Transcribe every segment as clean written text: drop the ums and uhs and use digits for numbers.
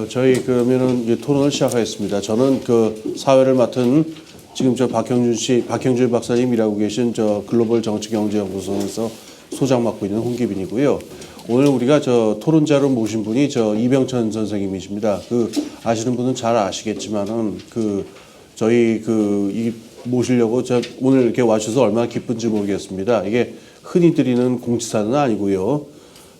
저희 그러면은 이제 토론을 시작하겠습니다. 저는 그 사회를 맡은 지금 저 박형준 박사님 일하고 계신 저 글로벌 정치경제연구소에서 소장 맡고 있는 홍기빈이고요. 오늘 우리가 저 토론자로 모신 분이 저 이병천 선생님이십니다. 그 아시는 분은 잘 아시겠지만은 그 저희 이 모시려고 저 오늘 이렇게 와주셔서 얼마나 기쁜지 모르겠습니다. 이게 흔히 드리는 공지사는 아니고요.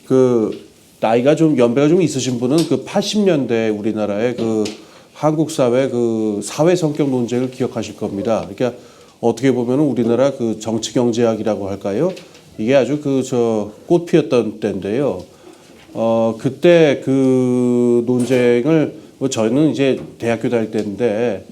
그 나이가 좀 연배가 좀 있으신 분은 그 80년대 우리나라의 그 한국 사회 그 사회 성격 논쟁을 기억하실 겁니다. 그러니까 어떻게 보면은 우리나라 그 정치 경제학이라고 할까요? 이게 아주 그 저 꽃 피었던 때인데요. 그때 그 논쟁을 뭐 저희는 이제 대학교 다닐 때인데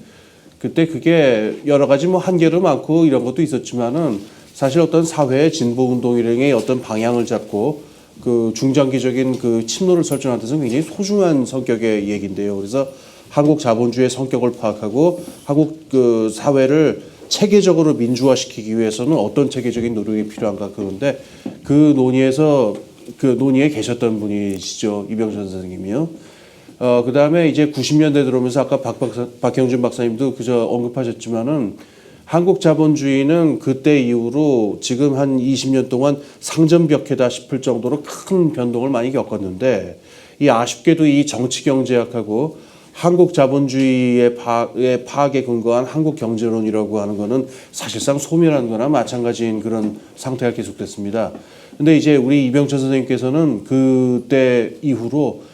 그때 그게 여러 가지 뭐 한계도 많고 이런 것도 있었지만은 사실 어떤 사회의 진보 운동의 어떤 방향을 잡고 그 중장기적인 그 침노를 설정하는 데서 굉장히 소중한 성격의 얘기인데요. 그래서 한국 자본주의의 성격을 파악하고 한국 그 사회를 체계적으로 민주화시키기 위해서는 어떤 체계적인 노력이 필요한가 그런데 그 논의에 계셨던 분이시죠. 이병천 선생님이요. 그 다음에 이제 90년대 들어오면서 아까 박형준 박사님도 그저 언급하셨지만은 한국 자본주의는 그때 이후로 지금 한 20년 동안 상전벽해다 싶을 정도로 큰 변동을 많이 겪었는데 이 아쉽게도 이 정치경제학하고 한국 자본주의의 파악에 근거한 한국 경제론이라고 하는 거는 사실상 소멸한 거나 마찬가지인 그런 상태가 계속됐습니다. 근데 이제 우리 이병천 선생님께서는 그때 이후로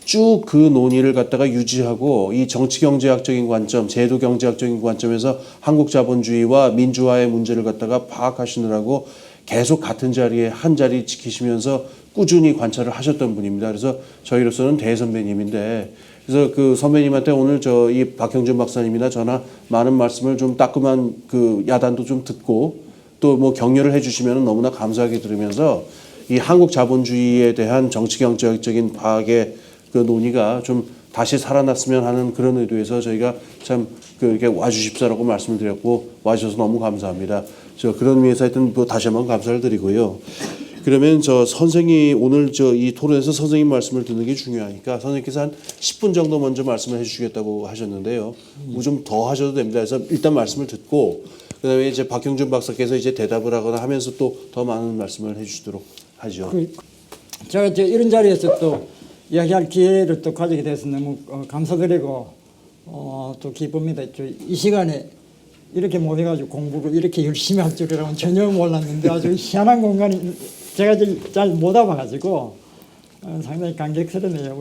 쭉 그 논의를 갖다가 유지하고 이 정치경제학적인 관점, 제도경제학적인 관점에서 한국 자본주의와 민주화의 문제를 갖다가 파악하시느라고 계속 같은 자리에 한 자리 지키시면서 꾸준히 관찰을 하셨던 분입니다. 그래서 저희로서는 대선배님인데 그래서 그 선배님한테 오늘 저 이 박형준 박사님이나 저나 많은 말씀을 좀 따끔한 그 야단도 좀 듣고 또 뭐 격려를 해주시면 너무나 감사하게 들으면서 이 한국 자본주의에 대한 정치경제학적인 파악의 그 논의가 좀 다시 살아났으면 하는 그런 의도에서 저희가 참 이렇게 와주십사라고 말씀을 드렸고 와주셔서 너무 감사합니다. 저 그런 의미에서 하여튼 뭐 다시 한번 감사를 드리고요. 그러면 저 선생님 오늘 저 이 토론에서 선생님 말씀을 듣는 게 중요하니까 선생님께서 한 10분 정도 먼저 말씀을 해주시겠다고 하셨는데요. 뭐 좀 더 하셔도 됩니다. 그래서 일단 말씀을 듣고 그다음에 이제 박형준 박사께서 이제 대답을 하거나 하면서 또 더 많은 말씀을 해주시도록 하죠. 제가 이런 자리에서 또 이야기할 기회를 또 가지게 돼서 너무 감사드리고 또 기쁩니다. 이 시간에 이렇게 모여가지고 공부를 이렇게 열심히 할 줄이라고는 전혀 몰랐는데 아주 희한한 공간이 제가 잘 못 와봐가지고 상당히 감격스럽네요.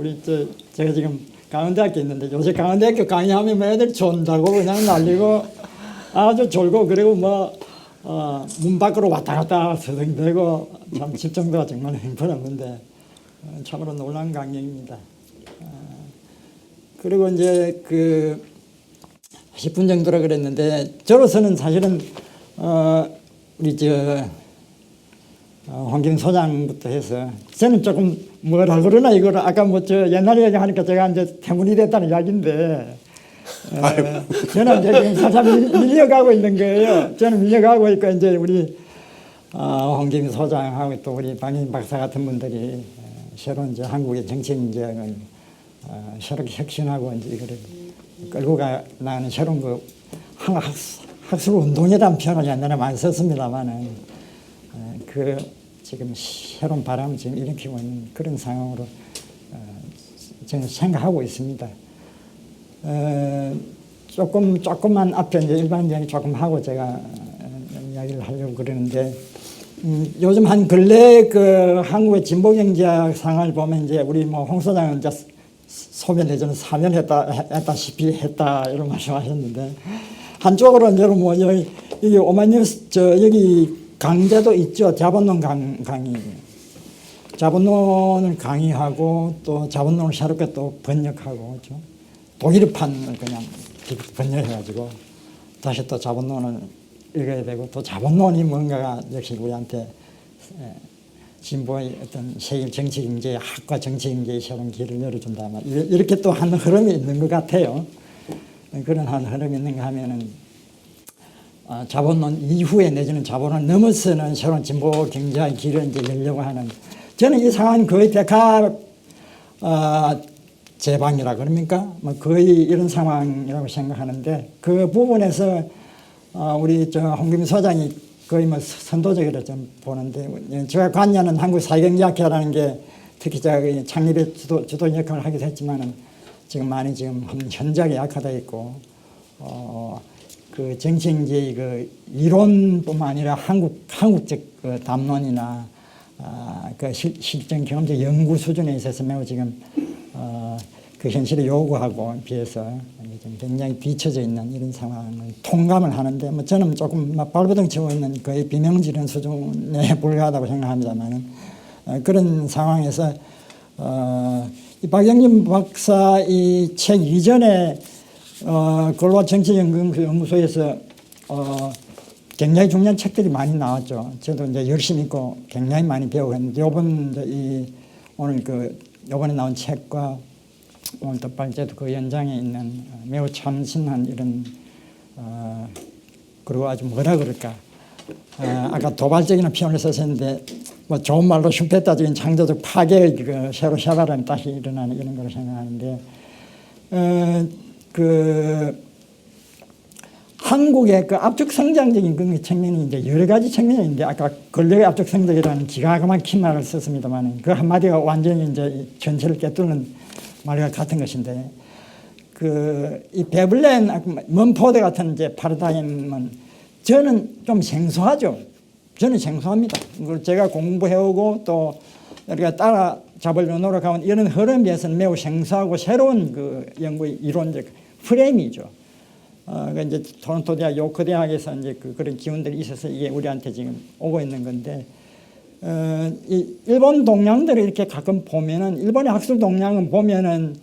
제가 지금 강원대학교 있는데 요새 강원대학교 강의하면 뭐 애들 존다고 그냥 날리고 아주 졸고 그리고 뭐 문 밖으로 왔다 갔다 서성대고 참 집중도가 정말 힘들었는데 참으로 놀라운 강의입니다. 그리고 이제 그 10분 정도라 그랬는데 저로서는 사실은 우리 황kim 소장부터 해서 저는 조금 뭐라 그러나 이걸 아까 뭐 옛날 얘기하니까 제가 이제 태문이 됐다는 이야기인데 저는 이제 지금 살짝 밀려가고 있는 거예요. 저는 밀려가고 있고 이제 우리 황kim 소장하고 또 우리 박인 박사 같은 분들이 새로운 이제 한국의 정치 인재를 새롭게 혁신하고 이제 이거를 끌고 나가는 새로운 그 학술 운동이라는 표현을 옛날에 많이 썼습니다만은 그 지금 새로운 바람을 지금 일으키고 있는 그런 상황으로 저는 생각하고 있습니다. 조금만 앞에 이제 일반 이야기 조금 하고 제가 이야기를 하려고 그러는데. 요즘 한 근래 그 한국의 진보경제학 상을 보면 이제 우리 뭐 홍 소장은 이제 소멸해서는 사면했다시피 했다 이런 말씀하셨는데 한쪽으로 이제 뭐 여기 오마이뉴스 여기 강좌도 있죠. 자본론 강의. 자본론을 강의하고 또 자본론을 새롭게 또 번역하고 그렇죠? 독일판을 그냥 번역해가지고 다시 또 자본론을 읽어야 되고 또 자본론이 뭔가가 역시 우리한테 진보의 어떤 세계 정치경제 학과 정치경제의 새로운 길을 열어준다. 이렇게 또 한 흐름이 있는 것 같아요. 그런 한 흐름이 있는가 하면은 자본론 이후에 내지는 자본론을 넘어서는 새로운 진보 경제의 길을 이제 열려고 하는 저는 이 상황이 거의 제방이라 그럽니까? 뭐 거의 이런 상황이라고 생각하는데 그 부분에서 우리 홍기민 소장이 거의 뭐 선도적이라 좀 보는데 제가 관여하는 한국사회경제학회라는 게 특히 제가 창립의 주도 역할을 하기도 했지만은 지금 많이 지금 현저하게 약화되어 있고 그 정치경제의 그 이론뿐만 아니라 한국적 그 담론이나 그 실전 경험적 연구 수준에 있어서 매우 지금 그 현실을 요구하고 비해서 좀 굉장히 뒤처져 있는 이런 상황을 통감을 하는데 뭐 저는 조금 발버둥 치고 있는 거의 비명지른 수준에 불과하다고 생각합니다만 그런 상황에서 이 박영진 박사 이 책 이전에 글로벌 정치연구소에서 굉장히 중요한 책들이 많이 나왔죠. 저도 이제 열심히 읽고 굉장히 많이 배우고 했는데 오늘 요번에 나온 책과 오늘 덧발제도 그 연장에 있는 매우 참신한 이런 그리고 아주 뭐라 그럴까 아까 도발적인 표현을 썼었는데 뭐 좋은 말로 슈페타적인 창조적 파괴의 그 새로 샤바람이 다시 일어나는 이런 걸 생각하는데 한국의 그 압축 성장적인 그 측면이 이제 여러 가지 측면이 있는데 아까 권력의 압축 성장이라는 기가 막힌 말을 썼습니다만 그 한마디가 완전히 이제 전체를 꿰뚫는 말과 같은 것인데 이 베블렌 먼포드 같은 이제 파라다임은 저는 좀 생소하죠. 저는 생소합니다. 그걸 제가 공부해오고 또 우리가 따라잡으려고 노력하는 이런 흐름에서는 매우 생소하고 새로운 그 연구의 이론적 프레임이죠. 이제 토론토 대학, 요크 대학에서 이제 그런 기운들이 있어서 이게 우리한테 지금 오고 있는 건데, 이 일본 동양들을 이렇게 가끔 보면은, 일본의 학술 동양은 보면은,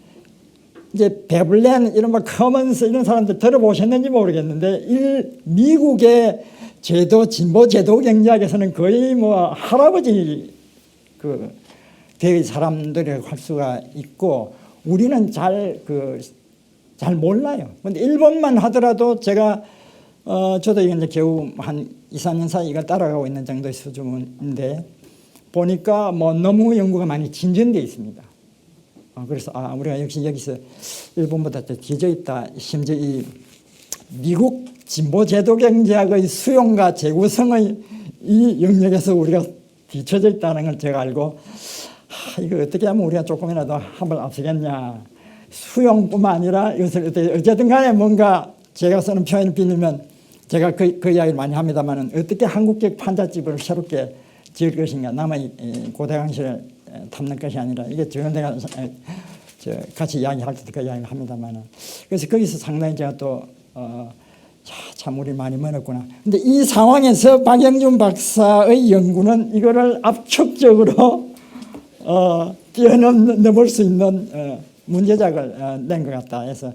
이제 베블렌, 이런 뭐 커먼스 이런 사람들 들어보셨는지 모르겠는데, 미국의 진보 제도 경제학에서는 거의 뭐 할아버지 대의 사람들의 할 수가 있고, 우리는 잘 몰라요. 근데 일본만 하더라도 제가, 저도 이제 겨우 한 2, 3년 사이 이걸 따라가고 있는 정도의 수준인데, 보니까 뭐 너무 연구가 많이 진전되어 있습니다. 그래서, 우리가 역시 여기서 일본보다 더 뒤져 있다. 심지어 이 미국 진보 제도 경제학의 수용과 재구성의 이 영역에서 우리가 뒤쳐져 있다는 걸 제가 알고, 이거 어떻게 하면 우리가 조금이라도 한발 앞서겠냐. 수용뿐만 아니라 이것을 어쨌든 간에 뭔가 제가 쓰는 표현을 빌리면 제가 그 이야기를 많이 합니다만 어떻게 한국적 판잣집을 새롭게 지을 것인가. 남의 고대강실을 담는 것이 아니라 이게 지금 내가 같이 이야기할 때도 그 이야기를 합니다만 그래서 거기서 상당히 제가 또 참 우리 많이 멀었구나. 근데 이 상황에서 박영준 박사의 연구는 이거를 압축적으로 뛰어넘을 수 있는 문제작을 낸 것 같다 해서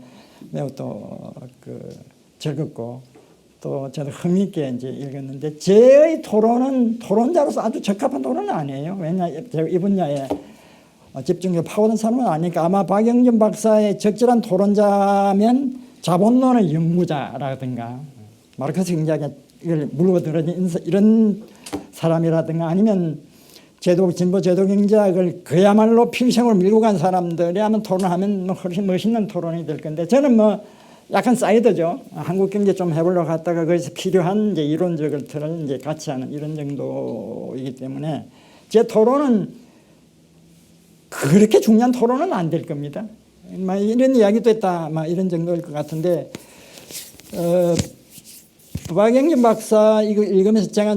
매우 또 즐겁고 또 저도 흥미있게 이제 읽었는데 제의 토론은 토론자로서 아주 적합한 토론은 아니에요. 왜냐하면 제가 이 분야에 집중적으로 파고든 사람은 아니니까 아마 박영준 박사의 적절한 토론자면 자본론의 연구자라든가 마르크스 경제학에 이걸 물어들어진 이런 사람이라든가 아니면 진보 제도 경제학을 그야말로 필생으로 밀고 간 사람들이 하면 토론하면 훨씬 멋있는 토론이 될 건데 저는 뭐 약간 사이드죠. 한국 경제 좀 해보려고 갔다가 거기서 필요한 이제 이론적을 이제 같이 하는 이런 정도이기 때문에 제 토론은 그렇게 중요한 토론은 안 될 겁니다. 막 이런 이야기도 했다, 막 이런 정도일 것 같은데, 박영진 박사 이거 읽으면서 제가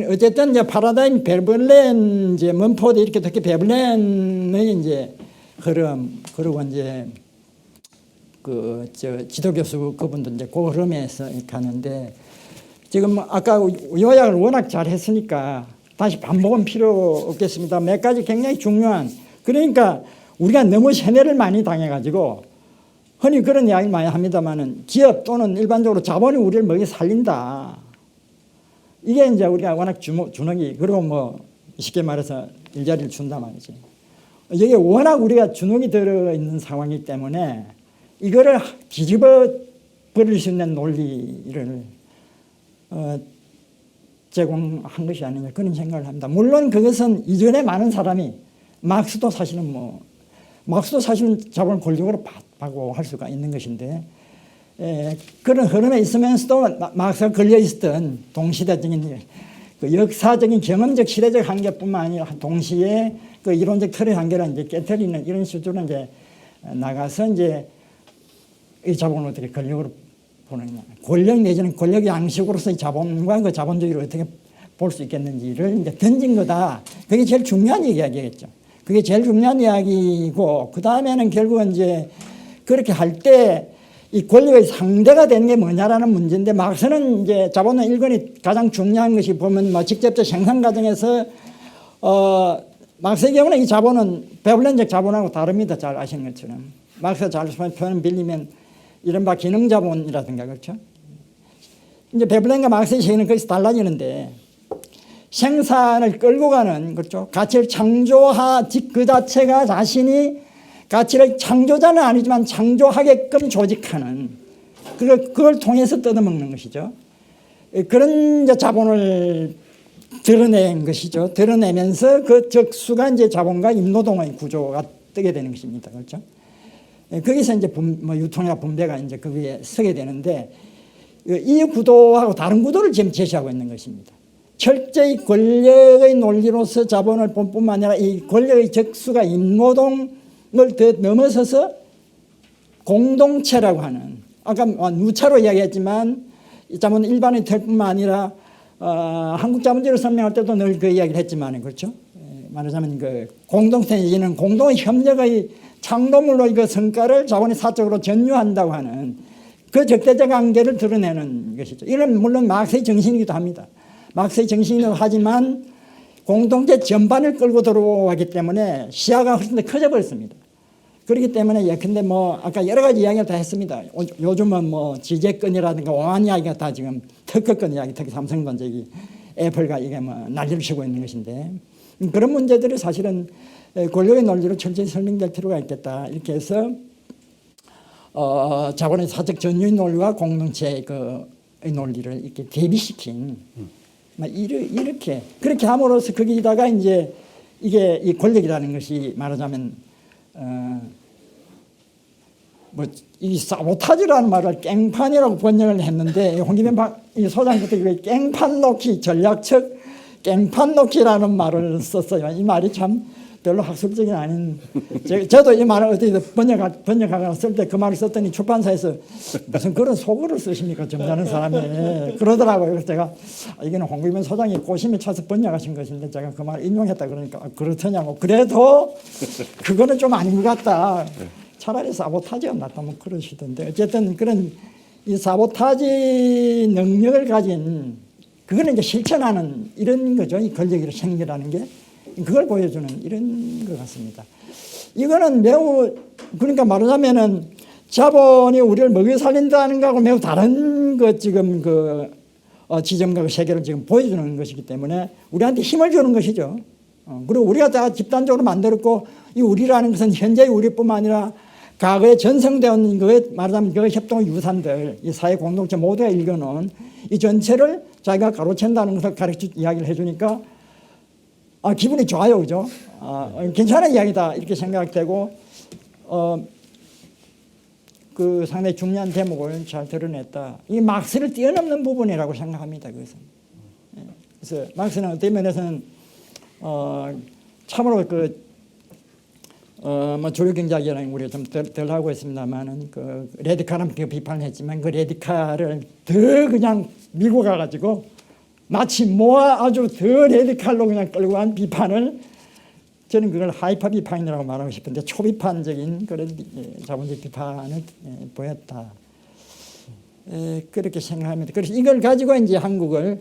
어쨌든 이제 파라다임 베블렌 이제 먼포드 이렇게 특히 베블렌의 이제 흐름 그리고 이제 지도 교수 그분도 이제 그 흐름에서 가는데 지금 아까 요약을 워낙 잘 했으니까 다시 반복은 필요 없겠습니다. 몇 가지 굉장히 중요한 그러니까 우리가 너무 세뇌를 많이 당해가지고 흔히 그런 이야기를 많이 합니다만은 기업 또는 일반적으로 자본이 우리를 먹여 살린다. 이게 이제 우리가 워낙 주눅이 그리고 뭐 쉽게 말해서 일자리를 준다 말이지. 이게 워낙 우리가 주눅이 들어있는 상황이기 때문에 이거를 뒤집어 버릴 수 있는 논리를 제공한 것이 아니냐 그런 생각을 합니다. 물론 그것은 이전에 많은 사람이 막스도 사실은 뭐 막스도 사실은 자본을 권력으로 받고 할 수가 있는 것인데 그런 흐름에 있으면서도 막스가 걸려 있었던 동시대적인 그 역사적인 경험적 시대적 한계뿐만 아니라 동시에 그 이론적 틀의 한계를 이제 깨뜨리는 이런 수준으로 이제 나가서 이제 이 자본을 어떻게 권력으로 보느냐, 권력 내지는 권력 양식으로서의 자본과 그 자본주의를 어떻게 볼 수 있겠는지를 이제 던진 거다. 그게 제일 중요한 이야기겠죠. 그게 제일 중요한 이야기고, 그 다음에는 결국은 이제 그렇게 할 때 이 권력의 상대가 되는 게 뭐냐라는 문제인데, 막스는 이제 자본의 일권이 가장 중요한 것이 보면 뭐 직접적 생산 과정에서 막스의 경우는 이 자본은 베블렌적 자본하고 다릅니다. 잘 아시는 것처럼. 막스가 잘 표현 빌리면 이른바 기능자본이라든가 그렇죠. 이제 베블렌과 막스의 세계는 거기서 달라지는데 생산을 끌고 가는 그렇죠. 가치를 그 자체가 자신이 가치를 창조자는 아니지만 창조하게끔 조직하는 그걸 통해서 뜯어먹는 것이죠. 그런 이제 자본을 드러낸 것이죠. 드러내면서 그 적수가 이제 자본과 임노동의 구조가 뜨게 되는 것입니다. 그렇죠. 거기서 이제 유통이나 분배가 이제 그 위에 서게 되는데 이 구도하고 다른 구도를 지금 제시하고 있는 것입니다. 철저히 권력의 논리로서 자본을 볼 뿐만 아니라 이 권력의 적수가 임노동을 더 넘어서서 공동체라고 하는, 아까 누차로 이야기했지만 이 자본은 일반의 틀뿐만 아니라 한국 자본주의를 설명할 때도 늘 그 이야기를 했지만 그렇죠. 말하자면 그 공동체는 공동의 협력의 창조물로 그 성과를 자본이 사적으로 전유한다고 하는 그 적대적 관계를 드러내는 것이죠. 이건 물론 막스의 정신이기도 합니다. 막스의 정신이기도 하지만 공동체 전반을 끌고 들어오기 때문에 시야가 훨씬 더 커져 버렸습니다. 그렇기 때문에 예컨대 뭐 아까 여러 가지 이야기를 다 했습니다. 요즘은 뭐 지재권이라든가 오만 이야기가 다 지금 특허권 이야기, 특히 삼성도 저기 애플과 이게 뭐 난리를 치고 있는 것인데 그런 문제들이 사실은 권력의 논리로 철저히 설명될 필요가 있겠다. 이렇게 해서 자본의 사적 전유의 논리와 공동체의 그 논리를 이렇게 대비시킨 이렇게 그렇게 함으로써 거기다가 이제 이게 이 권력이라는 것이 말하자면 뭐 이 사보타지라는 말을 깽판이라고 번역을 했는데 홍기빈 이 소장 그때 깽판 놓기 전략적 깽판 놓기라는 말을 썼어요. 이 말이 참 별로 학술적인 아닌 저도 이 말을 어떻게 번역하거나 쓸 때 그 말을 썼더니 출판사에서 무슨 그런 속어를 쓰십니까 점잖은 사람이 그러더라고요. 그래서 제가 이게는 홍기빈 소장이 고심에 차서 번역하신 것인데 제가 그 말을 인용했다 그러니까 그렇더냐고. 그래도 그거는 좀 아닌 것 같다. 차라리 사보타지가 낫다 뭐 그러시던데 어쨌든 그런 이 사보타지 능력을 가진 그거는 이제 실천하는 이런 거죠. 이 권력의 생기라는 게 그걸 보여주는 이런 것 같습니다. 이거는 매우 그러니까 말하자면은 자본이 우리를 먹여 살린다는 거하고 매우 다른 것 지금 그 지점과 그 세계를 지금 보여주는 것이기 때문에 우리한테 힘을 주는 것이죠. 그리고 우리가 다 집단적으로 만들었고 이 우리라는 것은 현재의 우리뿐만 아니라 과거에 전성되었는 거에 말하자면 그 협동의 유산들, 이 사회 공동체 모두가 일궈놓은 이 전체를 자기가 가로챈다는 것을 가르쳐 이야기를 해주니까 기분이 좋아요, 그죠? 괜찮은 이야기다 이렇게 생각되고 그 상당히 중요한 대목을 잘 드러냈다. 이 막스를 뛰어넘는 부분이라고 생각합니다. 그것은. 그래서 막스는 어떤 면에서는 참으로 뭐 주류 경제학이라는 우리가 좀 덜 하고 있습니다만은 그 레디칼은 비판을 했지만 그 레디칼을 더 그냥 밀고 가가지고 마치 모아 아주 더 레디칼로 그냥 끌고 간 비판을 저는 그걸 하이파 비판이라고 말하고 싶은데 초비판적인 그런 자본주의 비판을 보였다. 그렇게 생각합니다. 그래서 이걸 가지고 이제 한국에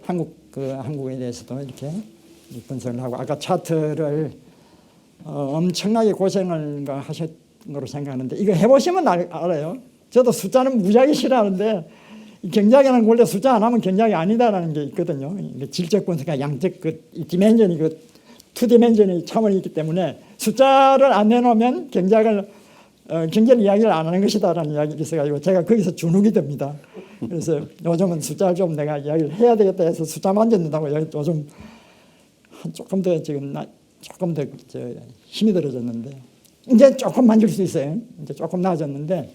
대해서도 이렇게 분석을 하고 아까 차트를 엄청나게 고생을 하신 거로 생각하는데 이거 해보시면 알아요. 저도 숫자는 무지하게 싫어하는데 경제학에는 원래 숫자 안 하면 경제학이 아니다라는 게 있거든요. 질적 분석과 양적 이 디멘전이 투 디멘전이 차원이 있기 때문에 숫자를 안 내놓으면 경제를 이야기를 안 하는 것이다라는 이야기가 있어가지고 제가 거기서 주눅이 듭니다. 그래서 요즘은 숫자를 좀 내가 이야기를 해야 되겠다 해서 숫자 만졌는다고 요즘 조금 더 힘이 들어졌는데 이제 조금 만질 수 있어요. 이제 조금 나아졌는데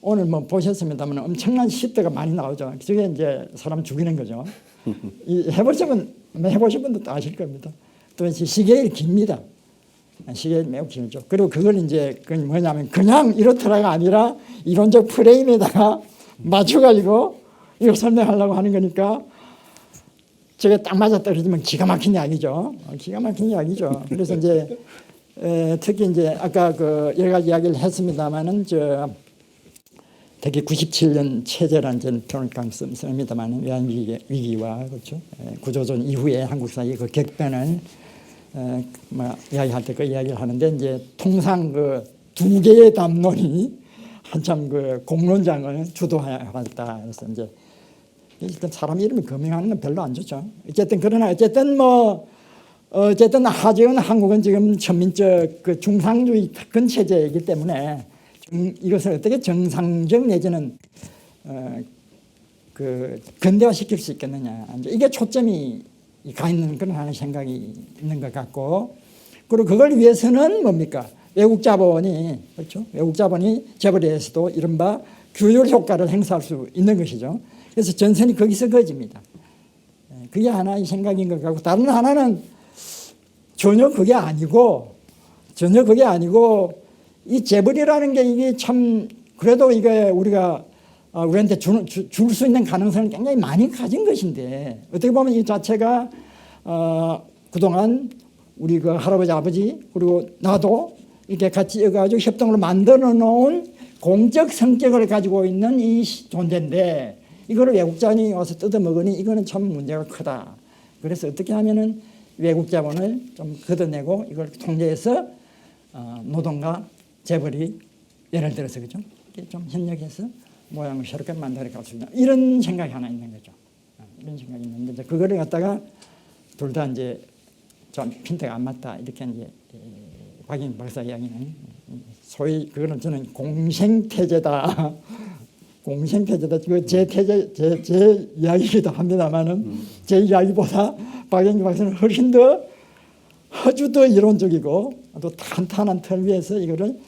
오늘 뭐 보셨습니다만 엄청난 시대가 많이 나오죠. 그게 이제 사람 죽이는 거죠. 해보신 분도 아실 겁니다. 또 시계일 깁니다. 시계일 매우 길죠. 그리고 그걸 이제 뭐냐면 그냥 이렇더라가 아니라 이론적 프레임에다가 맞춰가지고 이거 설명하려고 하는 거니까 저게 딱 맞아 떨어지면 기가 막힌 이야기죠. 기가 막힌 이야기죠. 그래서 이제 특히 이제 아까 그 여러 가지 이야기를 했습니다만은 특히 97년 체제라는 저는 표현을 씁니다만 외환 위기와 그렇죠. 구조조정 이후에 한국 사회의 그 격변을 이야기할 때 그 이야기를 하는데 이제 통상 그 두 개의 담론이 한참 그 공론장을 주도하였다. 그래서 이제 일단 사람 이름이 거명하는 건 별로 안 좋죠. 어쨌든 그러나 어쨌든 하지은 한국은 지금 전민적 그 중상주의 특권 체제이기 때문에 이것을 어떻게 정상적 내지는 그 근대화시킬 수 있겠느냐. 이게 초점이 가 있는 그런 하는 생각이 있는 것 같고, 그리고 그걸 위해서는 뭡니까? 외국 자본이 그렇죠. 외국 자본이 재벌에서도 이른바 규율 효과를 행사할 수 있는 것이죠. 그래서 전선이 거기서 거집니다. 그게 하나의 생각인 것 같고, 다른 하나는 전혀 그게 아니고 이 재벌이라는 게 이게 참 그래도 이게 우리가 우리한테 줄 수 있는 가능성을 굉장히 많이 가진 것인데, 어떻게 보면 이 자체가 그동안 우리 그 할아버지 아버지 그리고 나도 이렇게 같이 가지고 협동으로 만들어 놓은 공적 성격을 가지고 있는 이 존재인데, 이거를 외국 자본이 와서 뜯어먹으니 이거는 참 문제가 크다. 그래서 어떻게 하면은 외국 자본을 좀 걷어내고 이걸 통제해서 노동과 재벌이 예를 들어서 그죠? 좀 협력해서 모양을 새롭게 만들어 갈 수 있는 이런 생각이 하나 있는 거죠. 이런 생각이 있는데 이제 그거를 갖다가 둘 다 이제 좀 핀트가 안 맞다 이렇게 이제 박인 박사 이야기는 소위 그거는 저는 공생태제다. 공생태제다. 제 태제 제 이야기이기도 합니다만은 제 이야기보다 박영기 박사는 훨씬 더 이론적이고 또 탄탄한 틀 위에서 이거를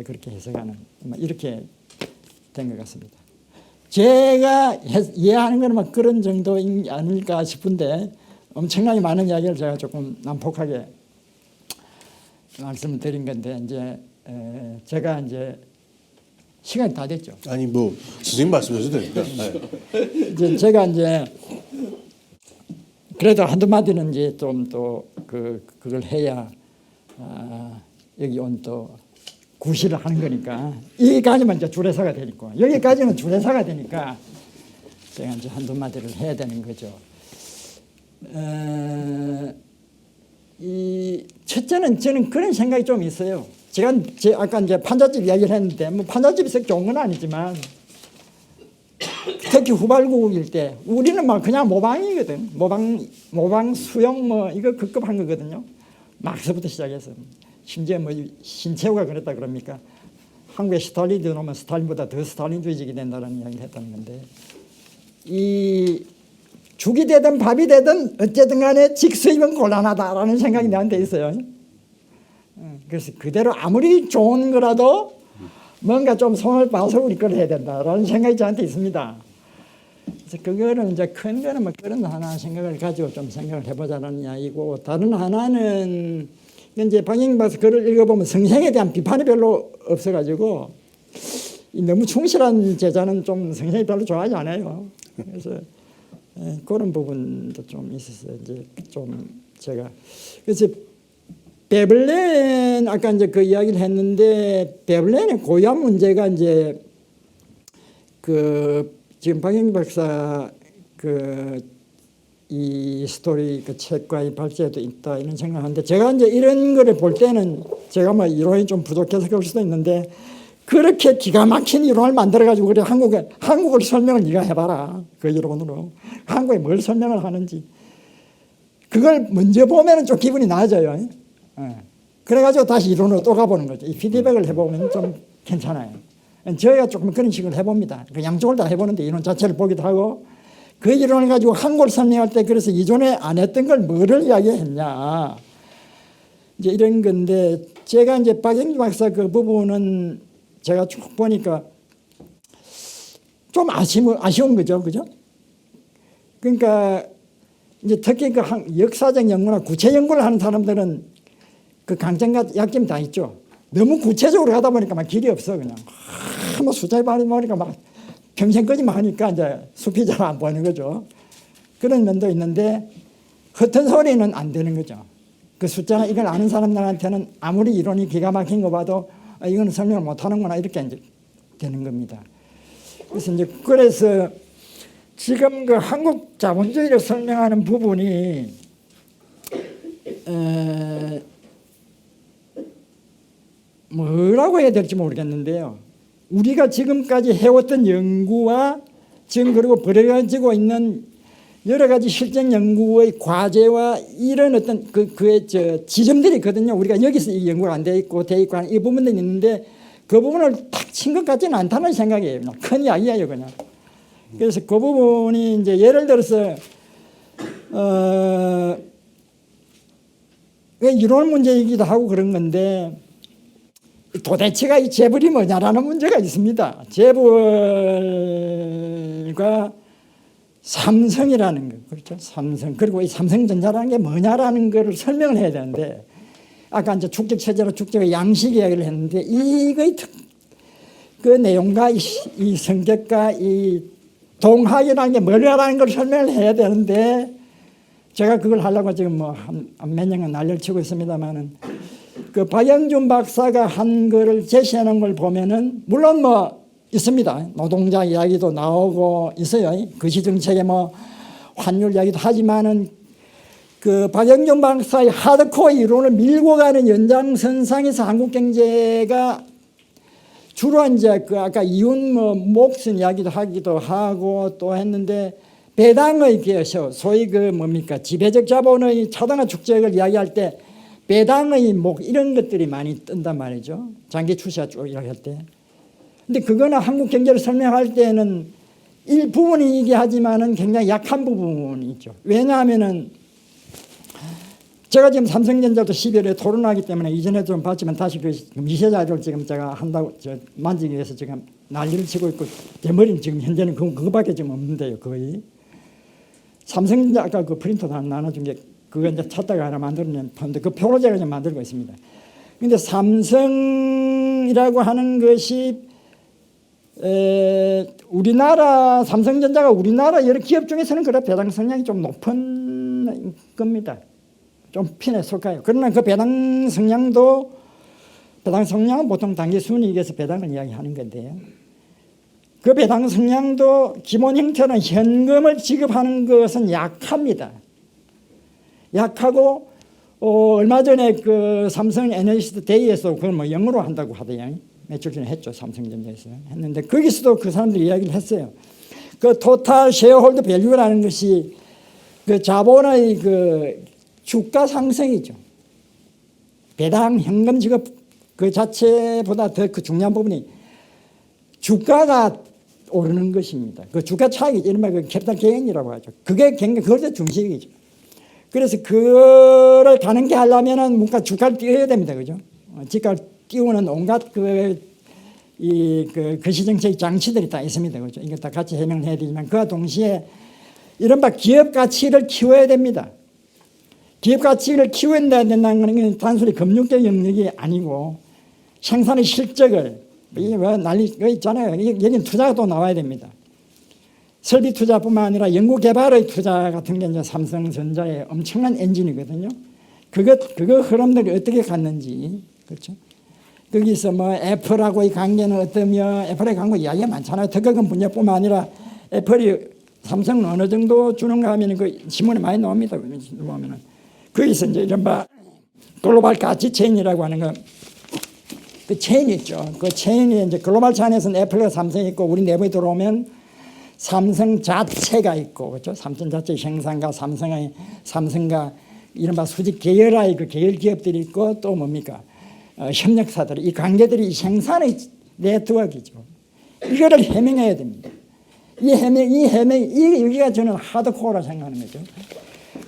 그렇게 해석하는 이렇게 된 것 같습니다. 제가 이해하는 것은 막 그런 정도인 아닐까 싶은데 엄청나게 많은 이야기를 제가 조금 난폭하게 말씀을 드린 건데 이제 제가 이제 시간이 다 됐죠. 아니 뭐 선생님 말씀하셔도 됩니다. 이제 제가 이제 그래도 한두 마디는 이제 좀 또 그걸 해야 여기 온 또 구실을 하는 거니까 여기까지만 이제 주례사가 되니까 여기까지는 주례사가 되니까 제가 이제 한두 마디를 해야 되는 거죠. 이 첫째는 저는 그런 생각이 좀 있어요. 제가 아까 이제 판잣집 이야기를 했는데 뭐 판잣집이 썩 좋은 건 아니지만 특히 후발국일 때 우리는 막 그냥 모방이거든. 모방 수용 뭐 이거 급급한 거거든요. 막서부터 시작해서 심지어 뭐 신채호가 그랬다 그럽니까? 한국에 스탈린이 들어오면 스탈린보다 더 스탈린주의적이 된다는 이야기를 했다는 건데, 이 죽이 되든 밥이 되든 어쨌든 간에 직수입은 곤란하다라는 생각이 나한테 있어요. 그래서 그대로 아무리 좋은 거라도 뭔가 좀 손을 봐서 우리 걸 해야 된다라는 생각이 저한테 있습니다. 그래서 그거는 이제 큰 거는 뭐 그런 하나 생각을 가지고 좀 생각을 해보자는 이야기고, 다른 하나는 이제 박영기 박사 글을 읽어보면 성생에 대한 비판이 별로 없어가지고 너무 충실한 제자는 좀 성생이 별로 좋아하지 않아요. 그래서 그런 부분도 좀 있었어요. 이제 좀 제가 그래서 베블렌 아까 이제 그 이야기를 했는데 베블렌의 고유한 문제가 이제 그 지금 박영기 박사 이 스토리 그 책과의 발제도 있다 이런 생각하는데, 제가 이제 이런 거를 볼 때는 제가 뭐 이론이 좀 부족해서 그럴 수도 있는데 그렇게 기가 막힌 이론을 만들어 가지고 그래 한국을 설명을 네가 해봐라. 그 이론으로 한국에 뭘 설명을 하는지 그걸 먼저 보면은 좀 기분이 나아져요. 그래가지고 다시 이론으로 또 가보는 거죠. 이 피드백을 해보면 좀 괜찮아요. 저희가 조금 그런 식으로 해봅니다. 그 양쪽을 다 해보는데 이론 자체를 보기도 하고, 그 이론을 가지고 한국을 설명할 때 그래서 이전에 안 했던 걸 뭐를 이야기했냐. 이제 이런 건데 제가 이제 박영주 박사 그 부분은 제가 쭉 보니까 좀 아쉬운 거죠, 그죠? 그러니까 이제 특히 그 역사적 연구나 구체 연구를 하는 사람들은 그 강점과 약점이 다 있죠. 너무 구체적으로 하다 보니까 막 길이 없어 그냥. 뭐 숫자에 많이 보니까 막 평생까지만 하니까 이제 숲이 잘 안 보이는 거죠. 그런 면도 있는데 헛된 소리는 안 되는 거죠. 그 숫자나 이걸 아는 사람들한테는 아무리 이론이 기가 막힌 거 봐도 이거는 설명을 못 하는구나 이렇게 이제 되는 겁니다. 그래서 지금 그 한국 자본주의를 설명하는 부분이 뭐라고 해야 될지 모르겠는데요. 우리가 지금까지 해왔던 연구와 지금 그리고 벌어지고 있는 여러 가지 실证 연구의 과제와 이런 어떤 그의 지점들이 있거든요. 우리가 여기서 이 연구가 안 돼 있고 돼 있고 하는 이 부분들이 있는데 그 부분을 탁 친 것 같지는 않다는 생각이에요. 큰 이야기예요, 그냥. 그래서 그 부분이 이제 예를 들어서 이론 문제이기도 하고 그런 건데 도대체가 이 재벌이 뭐냐라는 문제가 있습니다. 재벌과 삼성이라는 거, 그렇죠? 삼성. 그리고 이 삼성전자라는 게 뭐냐라는 거를 설명을 해야 되는데, 아까 이제 축적 체제로 축적의 양식 이야기를 했는데, 이거의 그 내용과 이 성격과 이 동학이라는 게 뭐냐라는 걸 설명을 해야 되는데, 제가 그걸 하려고 지금 뭐 몇 년간 난리를 치고 있습니다만은, 그 박영준 박사가 한 거를 제시하는 걸 보면은, 물론 뭐 있습니다. 노동자 이야기도 나오고 있어요. 거시정책에 뭐 환율 이야기도 하지만은 그 박영준 박사의 하드코어 이론을 밀고 가는 연장선상에서 한국 경제가 주로 이제 그 아까 이윤 뭐 목순 이야기도 하기도 하고 또 했는데 배당의 개혁, 소위 그 뭡니까 지배적 자본의 차등화 축적을 이야기할 때 배당의 목 이런 것들이 많이 뜬단 말이죠. 장기 출시화 쪽 이야기할 때. 근데 그거는 한국 경제를 설명할 때는 일부분이긴 하지만은 굉장히 약한 부분이 있죠. 왜냐하면은 제가 지금 삼성전자도 12월에 토론하기 때문에 이전에 좀 봤지만 다시 그 미세자료를 지금 제가 한다고 만지기 위해서 지금 난리를 치고 있고 제 머리는 지금 현재는 그거밖에 지금 없는데요. 거의. 삼성전자 아까 그 프린터 다 나눠준 게 그거 이제 찾다가 하나 만들어낸 펀드 그 표로 제가 지금 만들고 있습니다. 근데 삼성이라고 하는 것이 우리나라 삼성전자가 우리나라 여러 기업 중에서는 그래 배당 성향이 좀 높은 겁니다. 좀 핀에 속아요. 그러나 그 배당 성향은 보통 단기 순이익에서 배당을 이야기하는 건데요. 그 배당 성향도 기본 형태는 현금을 지급하는 것은 약합니다. 약하고 얼마 전에 그 삼성 애널리스트 데이에서 그걸 뭐 영어로 한다고 하더니 며칠 전에 했죠. 삼성전자에서 했는데 거기서도 그 사람들이 이야기를 했어요. 그 토탈 쉐어홀더 밸류라는 것이 그 자본의 그 주가 상승이죠. 배당 현금 지급 그 자체보다 더 그 중요한 부분이 주가가 오르는 것입니다. 그 주가 차익이 이른바 그 캐피탈 게인이라고 하죠. 그게 굉장히 그것도 중식이죠. 그래서 그걸 가능케 하려면은 뭔가 주가를 띄워야 됩니다. 그죠? 주가를 띄우는 온갖 거시정책의 장치들이 다 있습니다. 그죠? 이거 다 같이 해명을 해야 되지만 그와 동시에 이른바 기업 가치를 키워야 됩니다. 기업 가치를 키워야 된다는 건 단순히 금융적 영역이 아니고 생산의 실적을 왜 난리 있잖아요. 여기는 투자가 또 나와야 됩니다. 설비 투자뿐만 아니라 연구 개발의 투자 같은 게 이제 삼성전자의 엄청난 엔진이거든요. 그거 흐름들이 어떻게 갔는지 그렇죠. 거기서 뭐 애플하고의 관계는 어떠며 애플의 관계 이야기가 많잖아요. 특허금 분야뿐만 아니라 애플이 삼성은 어느 정도 주는가 하면 그 신문에 많이 나옵니다. 보면은 거기서 이제 이른바 글로벌 가치 체인이라고 하는 거. 그 체인이 있죠. 그 체인이 이제 글로벌 차원에서는 애플과 삼성이 있고 우리 내부에 들어오면 삼성 자체가 있고 그렇죠. 삼성 자체 생산과 삼성과 이른바 수직 계열화의 그 계열 기업들이 있고 또 뭡니까 협력사들 이 관계들이 생산의 네트워크이죠. 이거를 해명해야 됩니다. 여기가 저는 하드코어라 생각하는 거죠.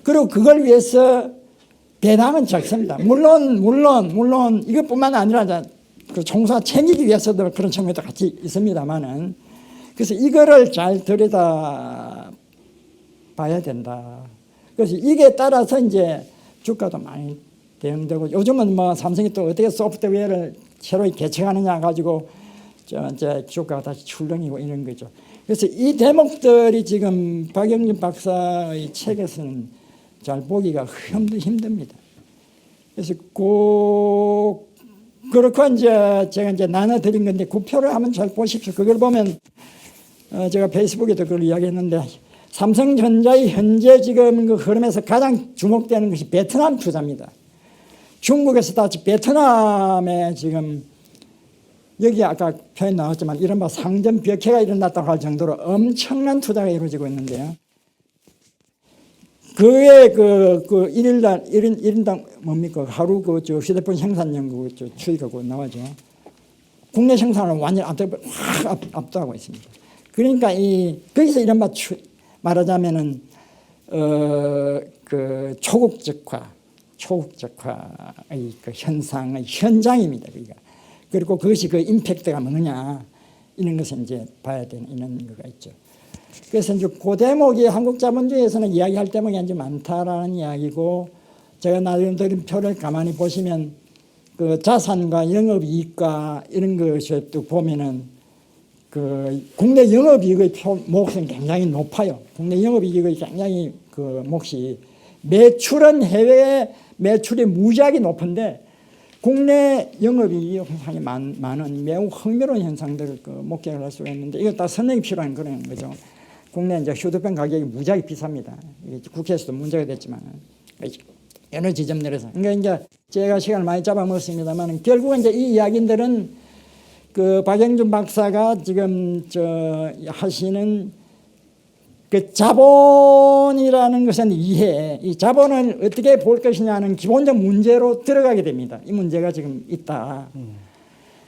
그리고 그걸 위해서 배당은 적습니다. 물론 이것뿐만 아니라 그 총수가 챙기기 위해서도 그런 측면도 같이 있습니다만은, 그래서 이거를 잘 들여다 봐야 된다. 그래서 이게 따라서 이제 주가도 많이 대응되고, 요즘은 뭐 삼성이 또 어떻게 소프트웨어를 새로 개척하느냐 가지고 이제 주가가 다시 출렁이고 이런 거죠. 그래서 이 대목들이 지금 박영진 박사의 책에서는 잘 보기가 힘듭니다. 그래서 그렇고 이제 제가 이제 나눠드린 건데, 구표를 한번 잘 보십시오. 그걸 보면 제가 페이스북에도 그걸 이야기했는데, 삼성전자의 현재 지금 그 흐름에서 가장 주목되는 것이 베트남 투자입니다. 중국에서 다시 베트남에 지금, 여기 아까 표현 나왔지만 이른바 상점 벽해가 일어났다고 할 정도로 엄청난 투자가 이루어지고 있는데요. 그의 그 일인당 뭡니까? 하루 저 휴대폰 생산 연구 추이하고 나와죠. 국내 생산을 완전 확 압도하고 있습니다. 그러니까 거기서 이른바 말하자면은 그 초국적화의 그 현상의 현장입니다. 그러니까. 그리고 그것이 그 임팩트가 뭐느냐 이런 것을 이제 봐야 되는 이런 거가 있죠. 그래서 이제 그 대목이 한국 자본주의에서는 이야기할 대목이 아주 많다라는 이야기고, 제가 나름 드린 표를 가만히 보시면 그 자산과 영업이익과 이런 것을 또 보면은 그 국내 영업이익의 몫은 굉장히 높아요. 국내 영업이익의 굉장히 그 몫이, 매출은 해외 매출이 무지하게 높은데 국내 영업이익 현상이 많은 매우 흥미로운 현상들을 목격을 할 수가 있는데, 이거 다 설명이 필요한 그런 거죠. 국내 이제 휴대폰 가격이 무지하게 비쌉니다. 국회에서도 문제가 됐지만 여러 지점 내려서. 그러니까 이제 제가 시간을 많이 잡아먹었습니다만, 결국은 이제 이 이야기들은 그 박영준 박사가 지금 하시는 그 자본이라는 것은 이해, 이 자본을 어떻게 볼 것이냐는 기본적 문제로 들어가게 됩니다. 이 문제가 지금 있다.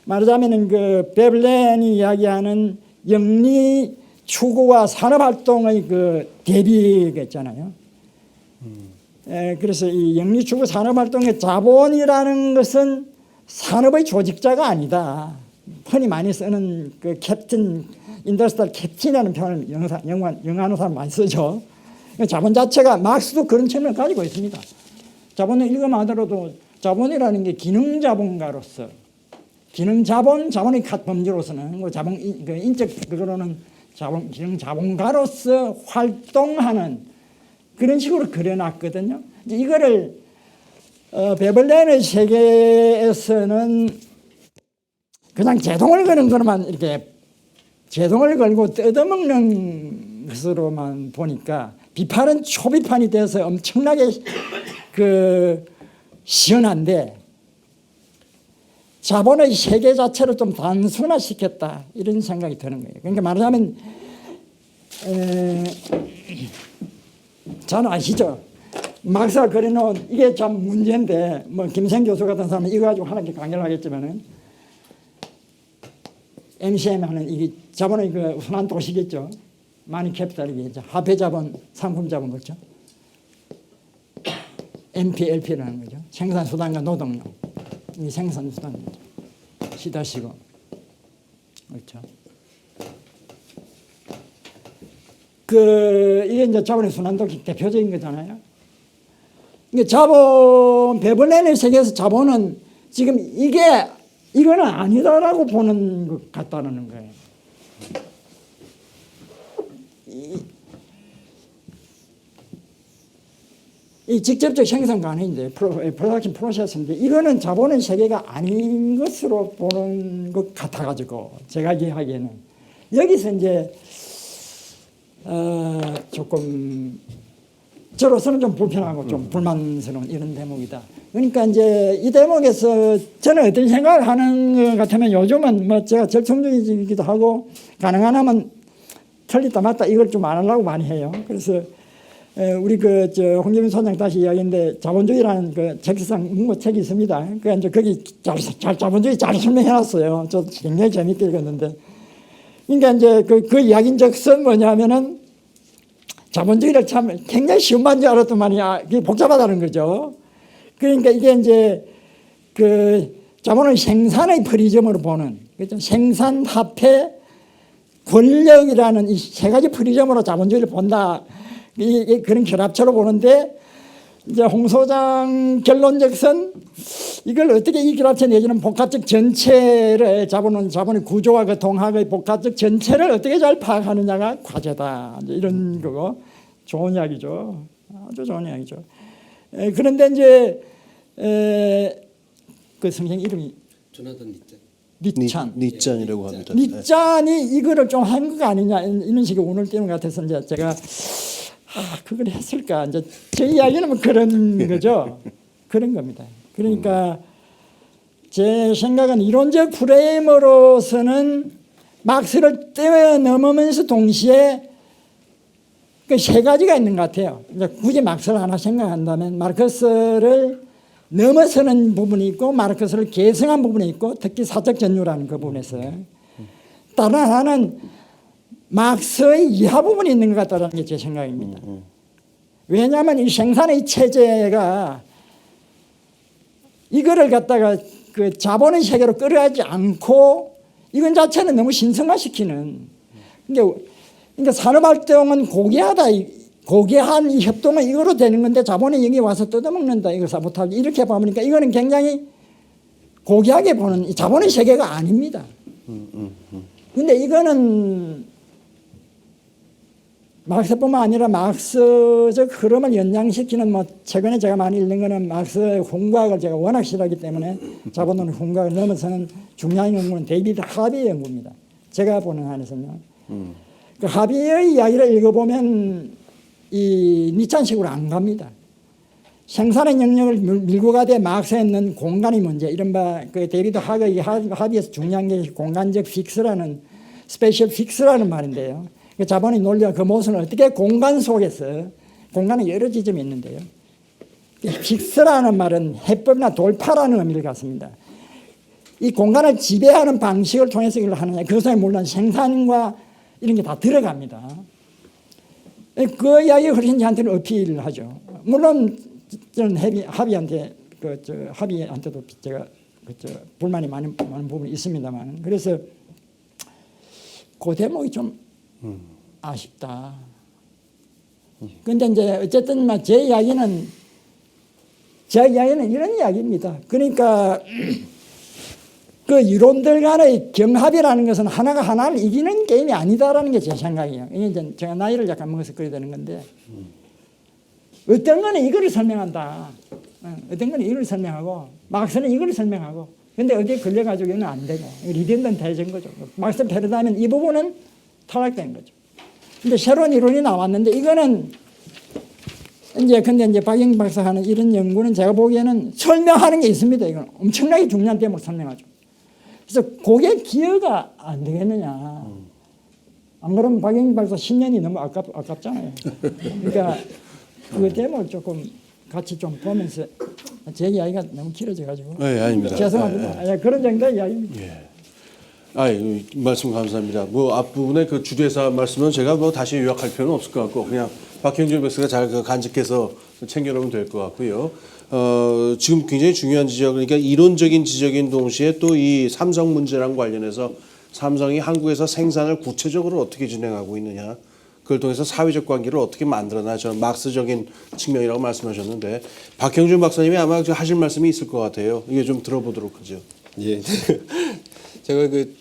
말하자면은 그 베블렌이 이야기하는 영리 추구와 산업활동의 그 대비가 있잖아요. 그래서 이 영리 추구 산업활동의 자본이라는 것은 산업의 조직자가 아니다. 흔히 많이 쓰는 그 캡틴, 인더스트리얼 캡틴이라는 표현을 영어하는 사람 많이 쓰죠. 자본 자체가, 막스도 그런 측면을 가지고 있습니다. 자본을 읽으면 하더라도 자본이라는 게 기능자본가로서, 자본의 범주로서는 뭐 자본, 그 인적 그거로는 기능자본가로서 활동하는 그런 식으로 그려놨거든요. 이거를 베벌렌의 세계에서는 그냥 제동을 거는 것만 이렇게 제동을 걸고 뜯어먹는 것으로만 보니까, 비판은 초비판이 돼서 엄청나게 그 시원한데, 자본의 세계 자체를 좀 단순화시켰다 이런 생각이 드는 거예요. 그러니까 말하자면 잘 아시죠? 막사 그려놓은 이게 참 문제인데, 뭐 김생 교수 같은 사람은 이거 가지고 하나씩 강의를 하겠지만은, MCM 하는 이게 자본의 그 순환 도시겠죠. 마니 캐피탈이겠죠. 화폐 자본, 상품 자본 그렇죠. MPLP라는 거죠. 생산 수단과 노동력. 이 생산 수단 시다시고 그렇죠. 이게 이제 자본의 순환도기 대표적인 거잖아요. 이게 자본, 베벌렌의 세계에서 자본은 지금 이거는 아니다라고 보는 것 같다는 거예요. 이 직접적 생산 가능인데, 프로덕션 프로세스인데, 이거는 자본의 세계가 아닌 것으로 보는 것 같아가지고, 제가 이해하기에는. 여기서 이제, 조금, 저로서는 좀 불편하고 좀 불만스러운 이런 대목이다. 그러니까 이제 이 대목에서 저는 어떤 생각을 하는 것 같으면, 요즘은 뭐 제가 절충주의이기도 하고, 가능한 하면 틀리다 맞다 이걸 좀 안 하려고 많이 해요. 그래서 우리 홍재민 소장 다시 이야기인데, 자본주의라는 그 책상 문고책이 있습니다. 그 이제 거기 자본주의 잘 설명해놨어요. 저 굉장히 재밌게 읽었는데, 그러니까 이제 그 이야기인즉슨 뭐냐면은, 자본주의를 참 굉장히 쉬운 말인 줄 알았더만이 그게 복잡하다는 거죠. 그러니까 이게 이제 그 자본을 생산의 프리즘으로 보는, 그렇죠? 생산, 화폐, 권력이라는 이 세 가지 프리즘으로 자본주의를 본다. 그런 결합체로 보는데, 이제 홍 소장 결론적선 이걸 어떻게 이 결합체 내지는 복합적 전체를 자본의 구조와 그 동학의 복합적 전체를 어떻게 잘 파악하느냐가 과제다. 이제 이런 거고 좋은 이야기죠. 아주 좋은 이야기죠. 그런데 이제 그 선생 이름이 조나단 니찬. 니짠이라고 합니다. 니짠이 이거를 좀 한 거 아니냐 이런 식의 운을 띄는 것 같아서 이제 제가 그걸 했을까 이제 제 이야기는 뭐 그런 거죠. 그런 겁니다. 그러니까 제 생각은 이론적 프레임으로서는 막스를 뛰어넘으면서 동시에 그 세 가지가 있는 것 같아요. 이제 굳이 막스를 하나 생각한다면 마르크스를 넘어서는 부분이 있고 마르크스를 계승한 부분이 있고 특히 사적 전유라는 그 부분에서 다른 하나는 막스의 이하 부분이 있는 것 같다는 게 제 생각입니다. 왜냐하면 이 생산의 체제가 이거를 갖다가 그 자본의 세계로 끌어가지 않고 이건 자체는 너무 신성화시키는. 그러니까 산업활동은 고귀한 이 협동은 이거로 되는 건데 자본이 여기 와서 뜯어먹는다. 이거 사보타지 이렇게 보니까 이거는 굉장히 고귀하게 보는 이 자본의 세계가 아닙니다. 근데 이거는 막스뿐만 아니라 막스적 흐름을 연장시키는 뭐 최근에 제가 많이 읽는 거는 막스의 홍과학을 제가 워낙 싫어하기 때문에 자본론의 홍과학을 넘어서는 중요한 연구는 데이비드 하비의 연구입니다. 제가 보는 한에서는 그 하비의 이야기를 읽어보면 이 니찬식으로 안 갑니다. 생산의 영역을 밀고 가되 막스에 있는 공간의 문제, 이른바 그 데이비드 하비에서 중요한 게 공간적 픽스라는 스페셜 픽스라는 말인데요. 자본의 논리와 그 모습은 어떻게 공간 속에서 공간은 여러 지점이 있는데요. 픽스라는 말은 해법이나 돌파라는 의미를 갖습니다. 이 공간을 지배하는 방식을 통해서 이걸 하느냐, 그것에 물론 생산과 이런 게 다 들어갑니다. 그 이야기가 훨씬 저한테는 어필을 하죠. 물론 저는 하비한테 하비한테도 제가 불만이 많은 부분이 있습니다만, 그래서 그 대목이 좀 아쉽다. 그런데 이제 어쨌든 제 이야기는 이런 이야기입니다. 그러니까 그 이론들 간의 경합이라는 것은 하나가 하나를 이기는 게임이 아니다라는 게 제 생각이에요. 이게 제가 나이를 약간 먹어서 그래야 되는 건데, 어떤 거는 이거를 설명한다. 어떤 거는 이걸 설명하고, 막스는 이걸 설명하고, 근데 어디에 걸려가지고 이건 안 되고, 리덴던 대전 거죠. 막스 패러다임은 이 부분은 타락된 거죠. 근데 새로운 이론이 나왔는데, 이거는 근데 이제 박영 박사 하는 이런 연구는 제가 보기에는 설명하는 게 있습니다. 이건 엄청나게 중요한 대목을 설명하죠. 그래서 그게 기여가 안 되겠느냐. 안 그러면 박영 박사 10년이 너무 아깝잖아요. 그러니까 그 대목을 조금 같이 좀 보면서 제 이야기가 너무 길어져가지고. 네, 아닙니다. 죄송합니다. 그런 정도의 이야기입니다. 말씀 감사합니다. 뭐 앞부분에 그 주대사 말씀은 제가 뭐 다시 요약할 필요는 없을 것 같고 그냥 박형준 박사가 잘 간직해서 챙겨놓으면 될 것 같고요. 지금 굉장히 중요한 지적, 그러니까 이론적인 지적인 동시에 또 이 삼성 문제랑 관련해서 삼성이 한국에서 생산을 구체적으로 어떻게 진행하고 있느냐, 그걸 통해서 사회적 관계를 어떻게 만들어나, 저는 막스적인 측면이라고 말씀하셨는데 박형준 박사님이 아마 하실 말씀이 있을 것 같아요. 이게 좀 들어보도록 하죠. 예. 제가 그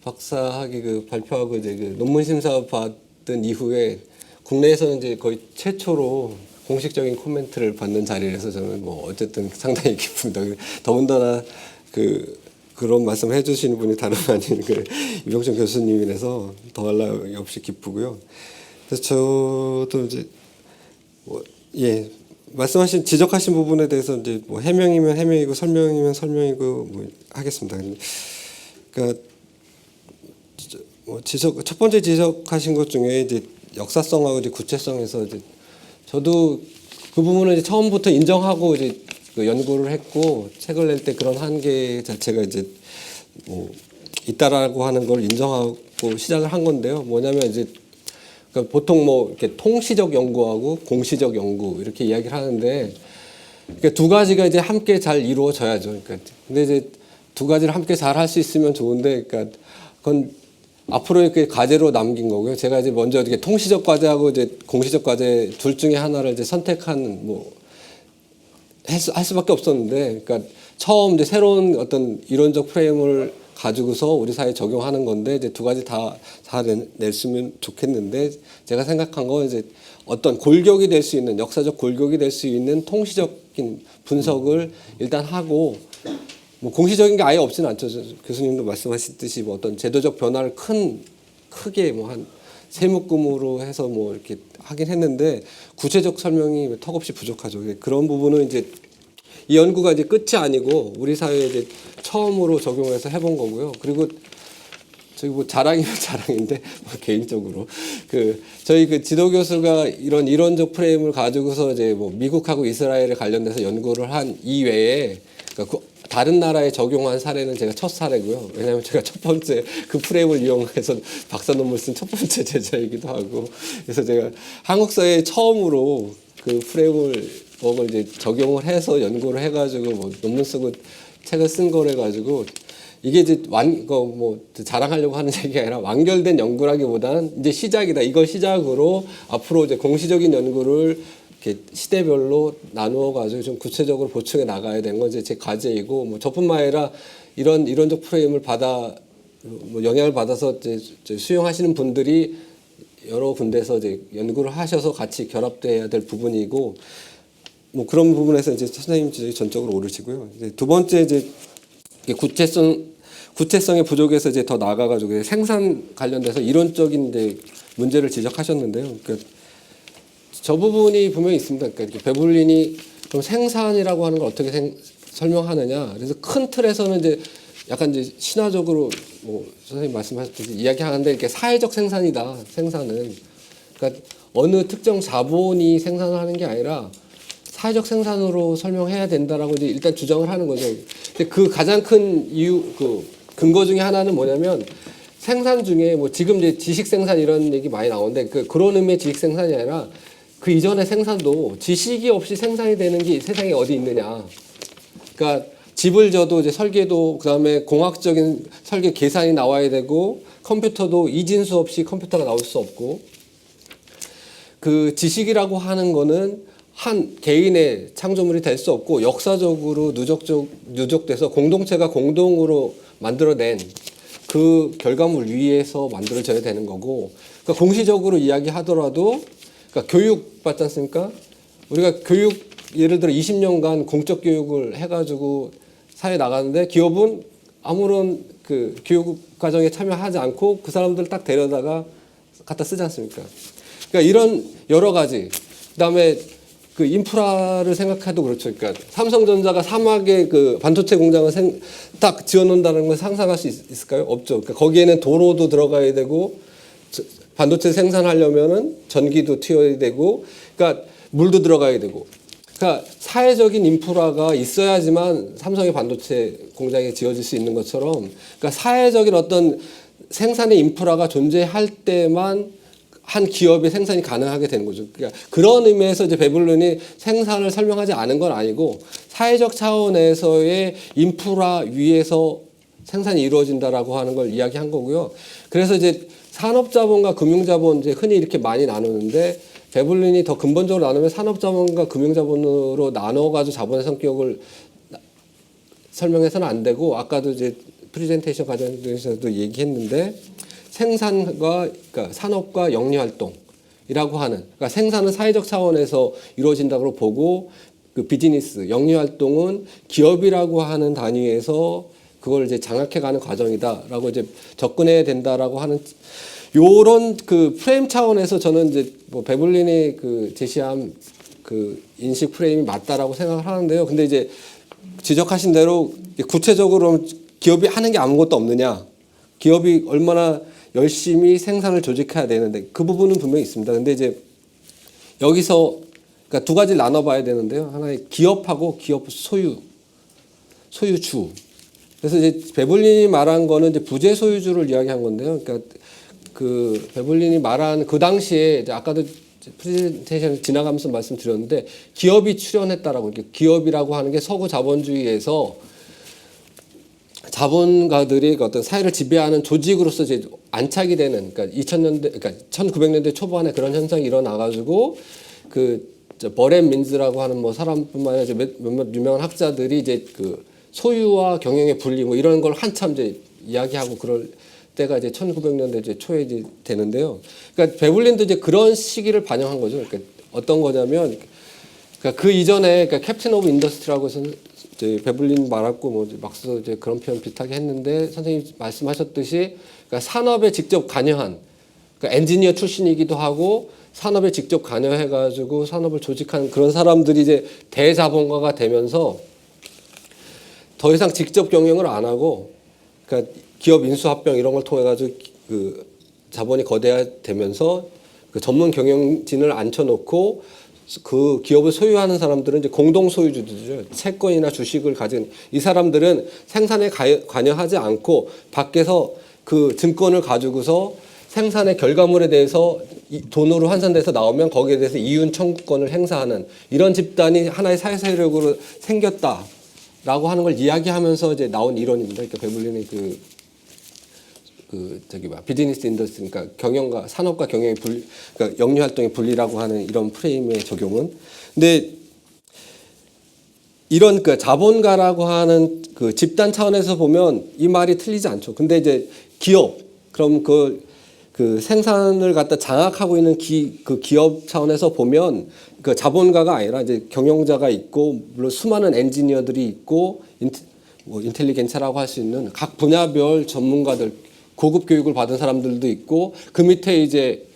박사학위 그 발표하고 이제 그 논문 심사 받은 이후에 국내에서는 이제 거의 최초로 공식적인 코멘트를 받는 자리라서 저는 뭐 어쨌든 상당히 기쁩니다. 더군다나 그런 말씀 해주시는 분이 다름 아닌 그 이병철 교수님이라서 더할 나위 없이 기쁘고요. 그래서 저도 이제 말씀하신 지적하신 부분에 대해서 이제 뭐 해명이면 해명이고 설명이면 설명이고 뭐 하겠습니다. 그러니까 뭐 첫 번째 지적하신 것 중에 이제 역사성하고 이제 구체성에서 이제 저도 그 부분을 이제 처음부터 인정하고 이제 그 연구를 했고 책을 낼 때 그런 한계 자체가 이제 뭐 있다라고 하는 걸 인정하고 시작을 한 건데요. 뭐냐면 이제 그러니까 보통 뭐 이렇게 통시적 연구하고 공시적 연구 이렇게 이야기를 하는데 그러니까 두 가지가 이제 함께 잘 이루어져야죠. 그러니까 근데 이제 두 가지를 함께 잘 할 수 있으면 좋은데, 그러니까 그건 앞으로 이렇게 과제로 남긴 거고요. 제가 이제 먼저 이렇게 통시적 과제하고 이제 공시적 과제 둘 중에 하나를 이제 선택한 할 수밖에 없었는데, 그러니까 처음 이제 새로운 어떤 이론적 프레임을 가지고서 우리 사회에 적용하는 건데, 이제 두 가지 다 냈으면 좋겠는데, 제가 생각한 건 이제 어떤 골격이 될 수 있는, 역사적 골격이 될 수 있는 통시적인 분석을 일단 하고, 뭐 공시적인 게 아예 없지는 않죠. 교수님도 말씀하셨듯이 뭐 어떤 제도적 변화를 크게 뭐 한 세묶음으로 해서 뭐 이렇게 하긴 했는데, 구체적 설명이 턱없이 부족하죠. 그런 부분은 이제 이 연구가 이제 끝이 아니고 우리 사회에 이제 처음으로 적용해서 해본 거고요. 그리고 저희 뭐 자랑이면 자랑인데, 뭐 개인적으로 저희 그 지도 교수가 이런 이론적 프레임을 가지고서 이제 뭐 미국하고 이스라엘에 관련돼서 연구를 한 이외에, 그러니까 다른 나라에 적용한 사례는 제가 첫 사례고요. 왜냐하면 제가 첫 번째 그 프레임을 이용해서 박사 논문 쓴 첫 번째 제자이기도 하고, 그래서 제가 한국 사회에 처음으로 그 프레임을 이제 적용을 해서 연구를 해가지고 뭐 논문 쓰고 책을 쓴 거래 가지고, 이게 이제 자랑하려고 하는 얘기가 아니라 완결된 연구라기보다는 이제 시작이다. 이걸 시작으로 앞으로 이제 공시적인 연구를 이렇게 시대별로 나누어 가지고 좀 구체적으로 보충해 나가야 되는 건 이제 제 과제이고, 뭐 저뿐만 아니라 이런 이론적 프레임을 영향을 받아서 이제 수용하시는 분들이 여러 군데서 이제 연구를 하셔서 같이 결합돼야 될 부분이고, 뭐 그런 부분에서 이제 선생님들이 전적으로 오르시고요. 이제 두 번째 이제 구체성의 부족에서 이제 더 나아가가지고 생산 관련돼서 이론적인 이제 문제를 지적하셨는데요. 그러니까 저 부분이 분명히 있습니다. 그러니까 베블린이 그럼 생산이라고 하는 걸 어떻게 설명하느냐. 그래서 큰 틀에서는 이제 약간 이제 신화적으로 뭐 선생님 말씀하셨듯이 이야기하는데, 이렇게 사회적 생산이다. 생산은 그러니까 어느 특정 자본이 생산을 하는 게 아니라 사회적 생산으로 설명해야 된다라고 이제 일단 주장을 하는 거죠. 근데 그 가장 큰 이유, 근거 중에 하나는 뭐냐면, 생산 중에 뭐 지금 이제 지식 생산 이런 얘기 많이 나오는데, 그런 의미의 지식 생산이 아니라 그 이전의 생산도 지식이 없이 생산이 되는 게 세상에 어디 있느냐. 그러니까 집을 져도 이제 설계도, 그다음에 공학적인 설계 계산이 나와야 되고, 컴퓨터도 이진수 없이 컴퓨터가 나올 수 없고, 그 지식이라고 하는 거는 한 개인의 창조물이 될 수 없고, 역사적으로 누적돼서 공동체가 공동으로 만들어낸 그 결과물 위에서 만들어져야 되는 거고, 그러니까 공시적으로 이야기하더라도, 그러니까 교육 받지 않습니까? 우리가 교육 예를 들어 20년간 공적 교육을 해가지고 사회에 나가는데, 기업은 아무런 그 교육 과정에 참여하지 않고 그 사람들 딱 데려다가 갖다 쓰지 않습니까? 그러니까 이런 여러 가지, 그다음에 그 인프라를 생각해도 그렇죠. 그러니까 삼성전자가 사막에 그 반도체 공장을 딱 지어놓는다는 걸 상상할 수 있을까요? 없죠. 그러니까 거기에는 도로도 들어가야 되고, 반도체 생산하려면은 전기도 튀어야 되고, 그러니까 물도 들어가야 되고, 그러니까 사회적인 인프라가 있어야지만 삼성의 반도체 공장이 지어질 수 있는 것처럼, 그러니까 사회적인 어떤 생산의 인프라가 존재할 때만 한 기업의 생산이 가능하게 되는 거죠. 그러니까 그런 의미에서 이제 베블린이 생산을 설명하지 않은 건 아니고, 사회적 차원에서의 인프라 위에서 생산이 이루어진다라고 하는 걸 이야기한 거고요. 그래서 이제 산업자본과 금융자본, 이제 흔히 이렇게 많이 나누는데, 베블린이 더 근본적으로 나누면 산업자본과 금융자본으로 나눠가지고 자본의 성격을 설명해서는 안 되고, 아까도 이제 프리젠테이션 과정에서도 얘기했는데, 생산과, 그러니까 산업과 영리활동이라고 하는, 그러니까 생산은 사회적 차원에서 이루어진다고 보고, 그 비즈니스, 영리활동은 기업이라고 하는 단위에서 그걸 이제 장악해가는 과정이다라고 이제 접근해야 된다라고 하는, 요런 그 프레임 차원에서 저는 이제 뭐 베블린이 그 제시한 그 인식 프레임이 맞다라고 생각을 하는데요. 근데 이제 지적하신 대로 구체적으로 기업이 하는 게 아무것도 없느냐, 기업이 얼마나 열심히 생산을 조직해야 되는데, 그 부분은 분명히 있습니다. 근데 이제 여기서 그러니까 두 가지를 나눠봐야 되는데요. 하나의 기업하고 기업 소유주. 그래서 이제 베블린이 말한 거는 이제 부재 소유주를 이야기한 건데요. 그러니까 그 베블린이 말한 그 당시에 이제 아까도 프레젠테이션을 지나가면서 말씀드렸는데 기업이 출현했다라고. 기업이라고 하는 게 서구 자본주의에서 자본가들이 어떤 사회를 지배하는 조직으로서 이제 안착이 되는, 그러니까 2000년대, 그러니까 1900년대 초반에 그런 현상이 일어나가지고 버렌 민즈라고 하는 뭐 사람뿐만 아니라 몇몇 유명한 학자들이 이제 그 소유와 경영의 분리 뭐 이런 걸 한참 이제 이야기하고 그럴 때가 이제 1900년대 이제 초에 이제 되는데요. 그러니까 베블린도 이제 그런 시기를 반영한 거죠. 그러니까 어떤 거냐면, 그러니까 그 이전에 그러니까 캡틴 오브 인더스트리라고 해서 이제 베블린 말았고 뭐 막스 이제 그런 표현 비슷하게 했는데 선생님 말씀하셨듯이 그러니까 산업에 직접 관여한, 그러니까 엔지니어 출신이기도 하고 산업에 직접 관여해가지고 산업을 조직한 그런 사람들이 이제 대자본가가 되면서 더 이상 직접 경영을 안 하고, 그러니까 기업 인수합병 이런 걸 통해 가지고 그 자본이 거대화되면서 그 전문 경영진을 앉혀놓고 그 기업을 소유하는 사람들은 이제 공동 소유주들이죠. 채권이나 주식을 가진 이 사람들은 생산에 관여하지 않고 밖에서 그 증권을 가지고서 생산의 결과물에 대해서 돈으로 환산돼서 나오면 거기에 대해서 이윤 청구권을 행사하는 이런 집단이 하나의 사회 세력으로 생겼다라고 하는 걸 이야기하면서 이제 나온 이론입니다. 그러니까 베블린의 비즈니스 인더스트리, 그러니까 경영과 산업과 경영의 분리, 그러니까 영리 활동의 분리라고 하는 이런 프레임의 적용은. 근데 이런 그 자본가라고 하는 그 집단 차원에서 보면 이 말이 틀리지 않죠. 근데 이제 기업, 그럼 그 생산을 갖다 장악하고 있는 그 기업 차원에서 보면 그 자본가가 아니라 이제 경영자가 있고 물론 수많은 엔지니어들이 있고 인텔리겐차라고 할 수 있는 각 분야별 전문가들, 고급 교육을 받은 사람들도 있고 그 밑에 이제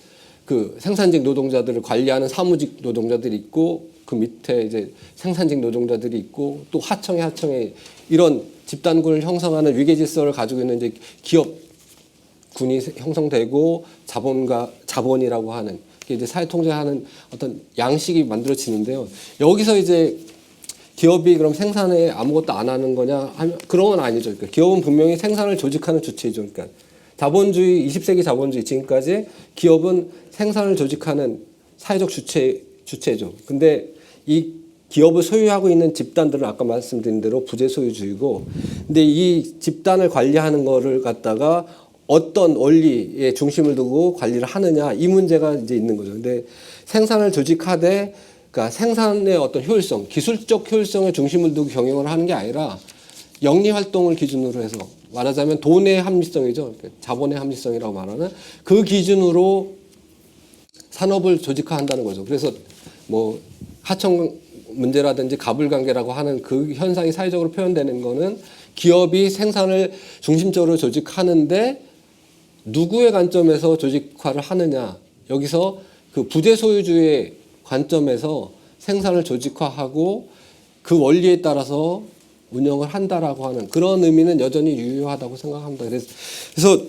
그 생산직 노동자들을 관리하는 사무직 노동자들이 있고 그 밑에 이제 생산직 노동자들이 있고 또 하청에 이런 집단군을 형성하는 위계 질서를 가지고 있는 이제 기업군이 형성되고 자본이라고 하는 게 이제 사회 통제하는 어떤 양식이 만들어지는데요. 여기서 이제 기업이 그럼 생산에 아무것도 안 하는 거냐 하면 그런 건 아니죠. 그러니까 기업은 분명히 생산을 조직하는 주체죠. 그러니까 자본주의 20세기 자본주의 지금까지 기업은 생산을 조직하는 사회적 주체죠. 근데 이 기업을 소유하고 있는 집단들은 아까 말씀드린 대로 부재 소유주의고, 근데 이 집단을 관리하는 거를 갖다가 어떤 원리에 중심을 두고 관리를 하느냐 이 문제가 이제 있는 거죠. 근데 생산을 조직하되 그러니까 생산의 어떤 효율성, 기술적 효율성에 중심을 두고 경영을 하는 게 아니라 영리 활동을 기준으로 해서 말하자면 돈의 합리성이죠. 자본의 합리성이라고 말하는 그 기준으로 산업을 조직화한다는 거죠. 그래서 뭐 하청 문제라든지 가불관계라고 하는 그 현상이 사회적으로 표현되는 거는 기업이 생산을 중심적으로 조직하는데 누구의 관점에서 조직화를 하느냐. 여기서 그 부재 소유주의 관점에서 생산을 조직화하고 그 원리에 따라서 운영을 한다라고 하는 그런 의미는 여전히 유효하다고 생각합니다. 그래서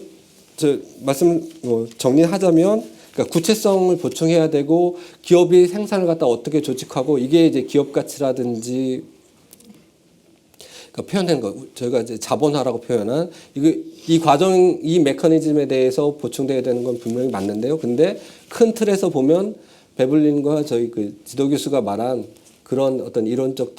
저 말씀 정리하자면 그러니까 구체성을 보충해야 되고 기업이 생산을 갖다 어떻게 조직하고 이게 이제 기업 가치라든지 그러니까 표현된 거 저희가 이제 자본화라고 표현한 이 과정 이 메커니즘에 대해서 보충돼야 되는 건 분명히 맞는데요. 근데 큰 틀에서 보면 베블린과 저희 그 지도 교수가 말한 그런 어떤 이론적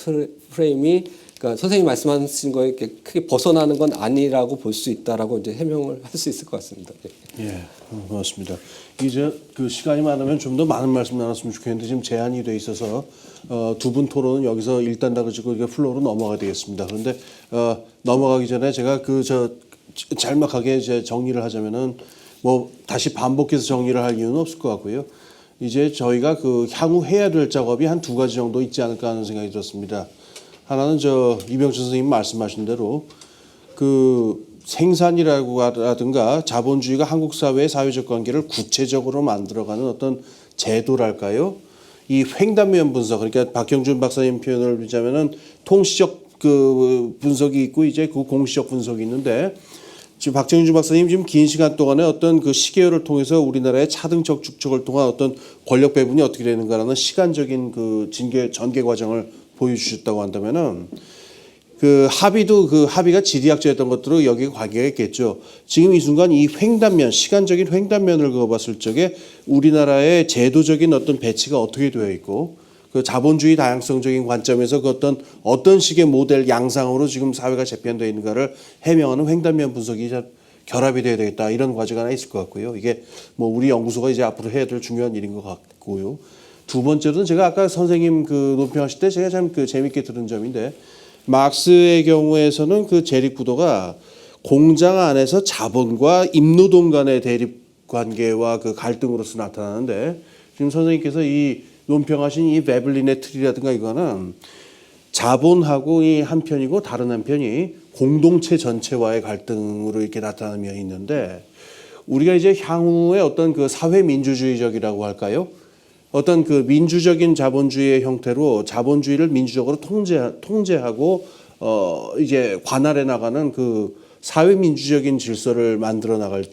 프레임이 그러니까 선생님 말씀하신 거에 이렇게 크게 벗어나는 건 아니라고 볼 수 있다라고 이제 해명을 할 수 있을 것 같습니다. 예, 고맙습니다. 이제 그 시간이 많으면 좀 더 많은 말씀 나눴으면 좋겠는데 지금 제한이 돼 있어서 두 분 토론은 여기서 일단 다그치고 이게 플로어로 넘어가야 되겠습니다. 그런데 넘어가기 전에 제가 짤막하게 이제 정리를 하자면은 뭐 다시 반복해서 정리를 할 이유는 없을 것 같고요. 이제 저희가 그 향후 해야 될 작업이 한 두 가지 정도 있지 않을까 하는 생각이 들었습니다. 하나는 이병철 선생님 말씀하신 대로 그 생산이라든가 자본주의가 한국 사회의 사회적 관계를 구체적으로 만들어가는 어떤 제도랄까요? 이 횡단면 분석, 그러니까 박형준 박사님 표현을 비자면은 통시적 그 분석이 있고 이제 그 공시적 분석이 있는데 지금 박형준 박사님 지금 긴 시간 동안에 어떤 그 시계열을 통해서 우리나라의 차등적 축적을 통한 어떤 권력 배분이 어떻게 되는가라는 시간적인 그 전개 과정을 보여주셨다고 한다면은 그 합의도 그 합의가 지리학자였던 것들로 여기에 관계가 있겠죠. 지금 이 순간 이 횡단면, 시간적인 횡단면을 그어봤을 적에 우리나라의 제도적인 어떤 배치가 어떻게 되어 있고 그 자본주의 다양성적인 관점에서 그 어떤 식의 모델 양상으로 지금 사회가 재편되어 있는가를 해명하는 횡단면 분석이 결합이 돼야 되겠다 이런 과제가 하나 있을 것 같고요. 이게 뭐 우리 연구소가 이제 앞으로 해야 될 중요한 일인 것 같고요. 두 번째로는 제가 아까 선생님 그 논평하실 때 제가 참 그 재밌게 들은 점인데 막스의 경우에서는 그 재립구도가 공장 안에서 자본과 임노동 간의 대립 관계와 그 갈등으로서 나타나는데 지금 선생님께서 이 논평하신 이 베블린의 틀이라든가 이거는 자본하고 이 한편이고 다른 한편이 공동체 전체와의 갈등으로 이렇게 나타나는 면이 있는데 우리가 이제 향후에 어떤 그 사회 민주주의적이라고 할까요? 어떤 그 민주적인 자본주의의 형태로 자본주의를 민주적으로 통제하고 이제 관할해 나가는 그 사회 민주적인 질서를 만들어 나갈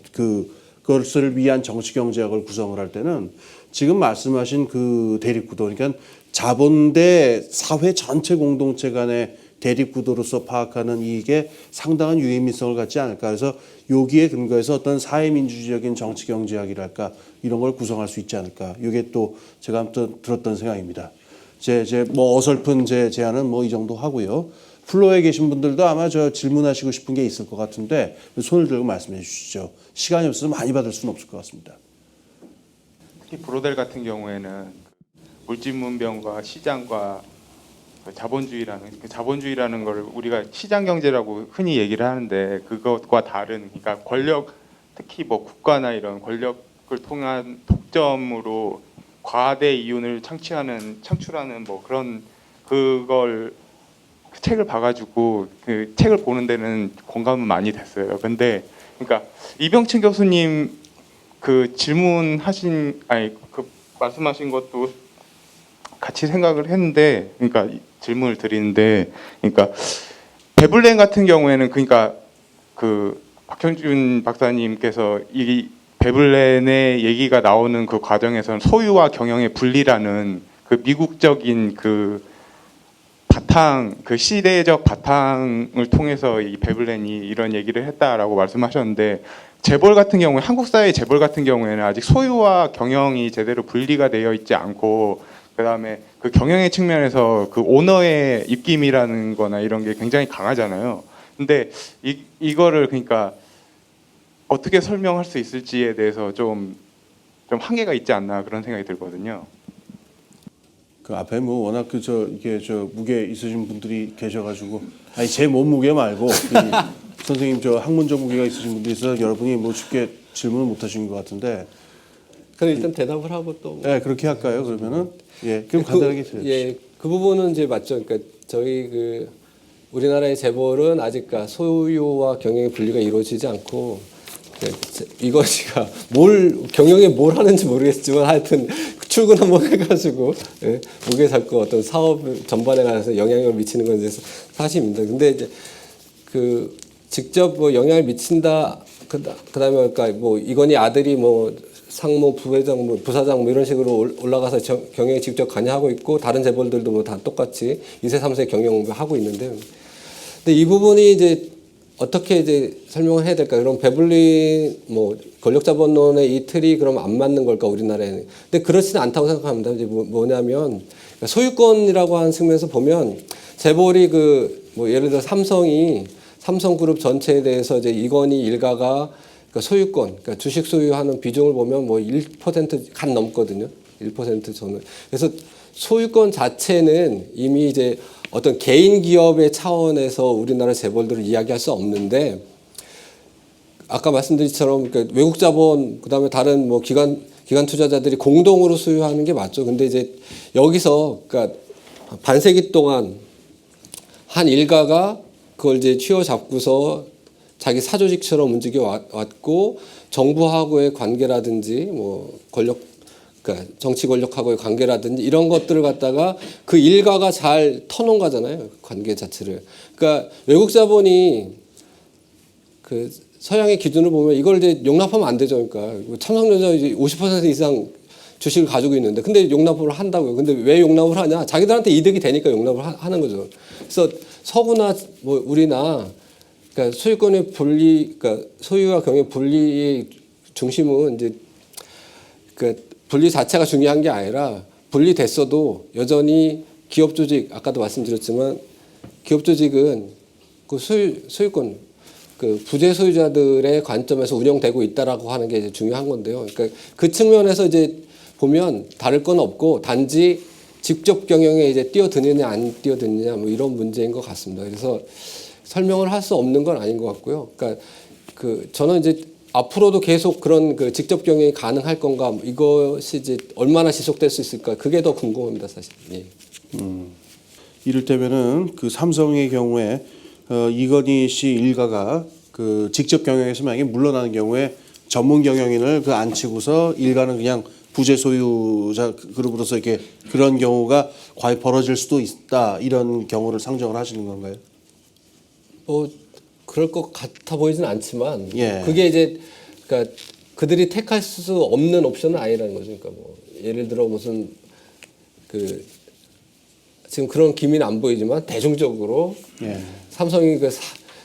그것을 위한 정치 경제학을 구성을 할 때는 지금 말씀하신 그 대립구도 그러니까 자본 대 사회 전체 공동체 간의 대립구도로서 파악하는 이게 상당한 유의미성을 갖지 않을까. 그래서 여기에 근거해서 어떤 사회민주주의적인 정치경제학이랄까 이런 걸 구성할 수 있지 않을까. 이게 또 제가 아무튼 들었던 생각입니다. 제 뭐 어설픈 제 제안은 뭐 이 정도 하고요. 플로어에 계신 분들도 아마 저 질문하시고 싶은 게 있을 것 같은데 손을 들고 말씀해 주시죠. 시간이 없어서 많이 받을 수는 없을 것 같습니다. 특히 브로델 같은 경우에는 물질문명과 시장과 자본주의라는 걸 우리가 시장 경제라고 흔히 얘기를 하는데 그것과 다른 그러니까 권력 특히 뭐 국가나 이런 권력을 통한 독점으로 과대 이윤을 창출하는 뭐 그런 그걸 그 책을 봐가지고 그 책을 보는 데는 공감은 많이 됐어요. 근데 그러니까 이병철 교수님 그 질문하신 그 말씀하신 것도 같이 생각을 했는데 그러니까 질문을 드리는데 그러니까 베블렌 같은 경우에는 그러니까 그 박형준 박사님께서 이 베블렌의 얘기가 나오는 그 과정에서는 소유와 경영의 분리라는 그 미국적인 그 바탕 그 시대적 바탕을 통해서 이 베블렌이 이런 얘기를 했다라고 말씀하셨는데 재벌 같은 경우에 한국 사회의 재벌 같은 경우에는 아직 소유와 경영이 제대로 분리가 되어 있지 않고 그다음에 그 경영의 측면에서 그 오너의 입김이라는 거나 이런 게 굉장히 강하잖아요. 근데 이거를 그러니까 어떻게 설명할 수 있을지에 대해서 좀 한계가 있지 않나 그런 생각이 들거든요. 그 앞에 뭐 워낙 이게 무게 있으신 분들이 계셔가지고 아니 제 몸무게 말고 선생님 학문적 무게가 있으신 분들이 있어서 여러분이 뭐 쉽게 질문을 못 하신 것 같은데 그럼 일단 대답을 하고 또 네 그렇게 할까요? 그러면은 그럼 간단하게 들어주시죠. 그 부분은 이제 맞죠. 그러니까 저희 그 우리나라의 재벌은 아직 소유와 경영의 분리가 이루어지지 않고 이것이가 경영에 뭘 하는지 모르겠지만 하여튼 출근 한번 해가지고 무게 잡고 어떤 사업 전반에 관해서 영향을 미치는 건 이제 사실입니다. 근데 이제 그 직접 뭐 영향을 미친다 그다음에 그러니까 뭐 이건희 아들이 뭐 상무 부회장 뭐 부사장 뭐 이런 식으로 올라가서 경영에 직접 관여하고 있고 다른 재벌들도 뭐 다 똑같이 2세 3세 경영을 하고 있는데 근데 이 부분이 이제 어떻게 이제 설명을 해야 될까? 그럼 베블린 뭐 권력자본론의 이 틀이 그럼 안 맞는 걸까 우리나라에는? 근데 그렇지는 않다고 생각합니다. 이제 뭐냐면 소유권이라고 하는 측면에서 보면 재벌이 그 뭐 예를 들어 삼성그룹 전체에 대해서 이제 이건희 일가가 그러니까 소유권, 그러니까 주식 소유하는 비중을 보면 뭐 1% 간 넘거든요. 1% 저는. 그래서 소유권 자체는 이미 이제 어떤 개인 기업의 차원에서 우리나라 재벌들을 이야기할 수 없는데 아까 말씀드린 것처럼 그러니까 외국 자본 그다음에 다른 뭐 기관 투자자들이 공동으로 소유하는 게 맞죠. 근데 이제 여기서 그러니까 반세기 동안 한 일가가 그걸 이제 쥐어잡고서 자기 사조직처럼 움직여 왔고 정부하고의 관계라든지 뭐 그러니까 정치 권력하고의 관계라든지 이런 것들을 갖다가 그 일가가 잘 터놓은 거잖아요. 관계 자체를. 그러니까 외국 자본이 그 서양의 기준을 보면 이걸 이제 용납하면 안 되죠. 그러니까 삼성전자 이제 50% 이상 주식을 가지고 있는데 근데 용납을 한다고요. 근데 왜 용납을 하냐? 자기들한테 이득이 되니까 용납을 하는 거죠. 그래서 서구나 뭐 우리나 그러니까 소유권의 분리, 그러니까 소유와 경영 분리의 중심은 이제 그 분리 자체가 중요한 게 아니라 분리됐어도 여전히 기업 조직 아까도 말씀드렸지만 기업 조직은 그 소유권 그 부재 소유자들의 관점에서 운영되고 있다라고 하는 게 이제 중요한 건데요. 그러니까 그 측면에서 이제 보면 다를 건 없고 단지 직접 경영에 이제 뛰어드느냐 안 뛰어드느냐 뭐 이런 문제인 것 같습니다. 그래서 설명을 할 수 없는 건 아닌 것 같고요. 그러니까 그 저는 이제 앞으로도 계속 그런 그 직접 경영이 가능할 건가 이것이 이제 얼마나 지속될 수 있을까 그게 더 궁금합니다, 사실. 예. 이를테면은 그 삼성의 경우에 이건희 씨 일가가 그 직접 경영에서 만약에 물러나는 경우에 전문 경영인을 그 앉히고서 일가는 그냥 부재 소유자 그룹으로서 이렇게 그런 경우가 과연 벌어질 수도 있다 이런 경우를 상정을 하시는 건가요? 그럴 것 같아 보이진 않지만 예. 그게 이제 그러니까 그들이 택할 수 없는 옵션은 아니라는 거죠. 그러니까 뭐 예를 들어 무슨 그 지금 그런 기미는 안 보이지만 대중적으로 예. 삼성이 그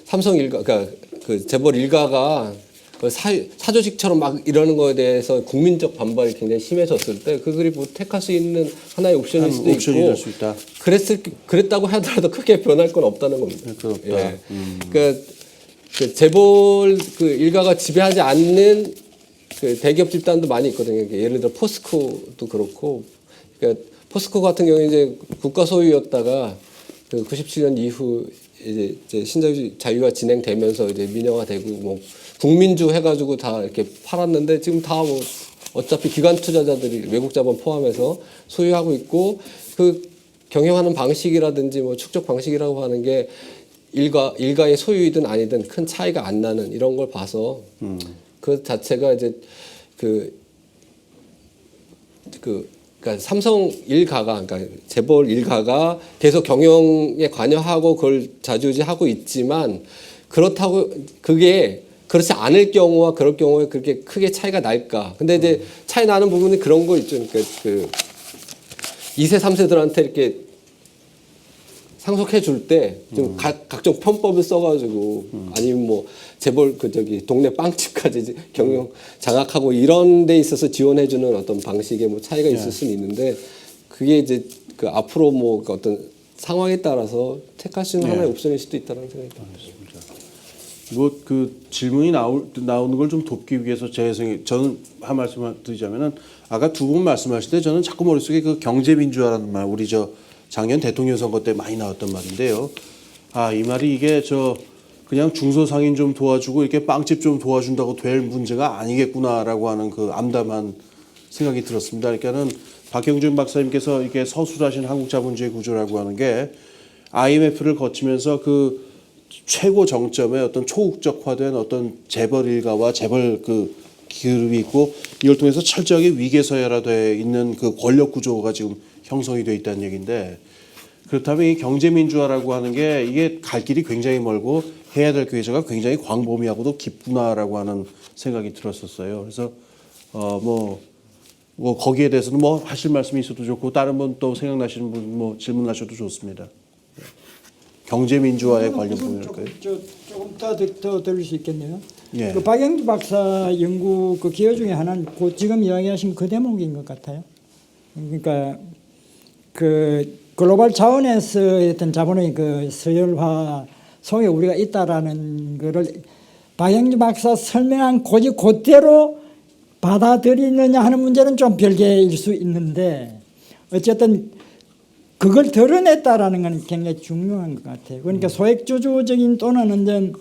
삼성 일가 그러니까 그 재벌 일가가 그 사조직처럼 막 이러는 거에 대해서 국민적 반발이 굉장히 심해졌을 때 그들이 뭐 택할 수 있는 하나의 옵션일 수도 옵션이 있고 될 수 있다. 그랬다고 하더라도 크게 변할 건 없다는 겁니다. 그렇다. 예. 그러니까 그 재벌 그 일가가 지배하지 않는 그 대기업 집단도 많이 있거든요. 예를 들어 포스코도 그렇고, 그러니까 포스코 같은 경우에 이제 국가 소유였다가 그 97년 이후 이제 신자유가 진행되면서 이제 민영화되고 뭐 국민주 해가지고 다 이렇게 팔았는데 지금 다 뭐 어차피 기관 투자자들이 외국 자본 포함해서 소유하고 있고 그 경영하는 방식이라든지 뭐 축적 방식이라고 하는 게 일가의 소유이든 아니든 큰 차이가 안 나는 이런 걸 봐서 그 자체가 이제 그러니까 삼성 일가가 그러니까 재벌 일가가 계속 경영에 관여하고 그걸 좌지우지하고 있지만 그렇다고 그게 그렇지 않을 경우와 그럴 경우에 그렇게 크게 차이가 날까? 근데 이제 차이 나는 부분이 그런 거 있죠. 그러니까 그 2세, 3세들한테 이렇게 상속해 줄 때 좀 각종 편법을 써가지고 아니면 뭐 재벌 그 저기 동네 빵집까지 경영 장악하고 이런 데 있어서 지원해주는 어떤 방식의 뭐 차이가 있을 수는 있는데 그게 이제 그 앞으로 뭐 그 어떤 상황에 따라서 택할 수 있는 하나의 옵션일 수도 있다는 생각이 듭니다. 뭐 그 질문이 나오는 걸 좀 돕기 위해서 저는 한 말씀을 드리자면은 아까 두 분 말씀하실 때 저는 자꾸 머릿속에 그 경제민주화라는 말 우리 저 작년 대통령 선거 때 많이 나왔던 말인데요. 이 말이 이게 그냥 중소상인 좀 도와주고 이렇게 빵집 좀 도와준다고 될 문제가 아니겠구나라고 하는 그 암담한 생각이 들었습니다. 그러니까는 박형준 박사님께서 이렇게 서술하신 한국 자본주의 구조라고 하는 게 IMF를 거치면서 그 최고 정점의 어떤 초국적화된 어떤 재벌 일가와 재벌 그 그룹이 있고 이걸 통해서 철저하게 위계서열화되어 있는 그 권력 구조가 지금 형성이 되어 있다는 얘기인데 그렇다면 이 경제민주화라고 하는 게 이게 갈 길이 굉장히 멀고 해야 될 계제가 굉장히 광범위하고도 깊구나라고 하는 생각이 들었었어요. 그래서 뭐 거기에 대해서는 뭐 하실 말씀이 있어도 좋고 다른 분 또 생각나시는 분 뭐 질문하셔도 좋습니다. 경제민주화에 관련 부분일까요? 조금 더 들을 수 있겠네요. 예. 그 박영주 박사 연구 그 기호 중에 하나는 그 지금 이야기하신 그 대목인 것 같아요. 그러니까 그 글로벌 차원에서 어떤 자본의 그 서열화 속에 우리가 있다라는 거를 박영주 박사 설명한 고지 그대로 받아들이느냐 하는 문제는 좀 별개일 수 있는데 어쨌든 그걸 드러냈다라는 건 굉장히 중요한 것 같아요. 그러니까 소액주주적인 또는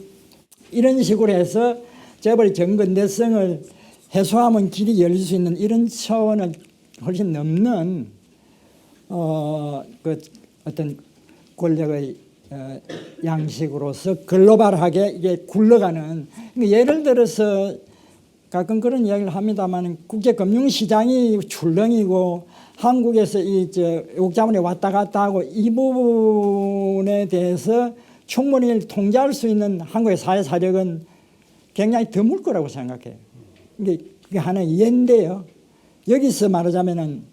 이런 식으로 해서 재벌 정근대성을 해소하면 길이 열릴 수 있는 이런 차원을 훨씬 넘는 그 어떤 권력의 양식으로서 글로벌하게 이게 굴러가는 그러니까 예를 들어서 가끔 그런 이야기를 합니다만 국제금융시장이 출렁이고 한국에서 외국 자본이 왔다 갔다 하고 이 부분에 대해서 충분히 통제할 수 있는 한국의 사회 사력은 굉장히 드물 거라고 생각해요. 그게 하나의 예인데요. 여기서 말하자면은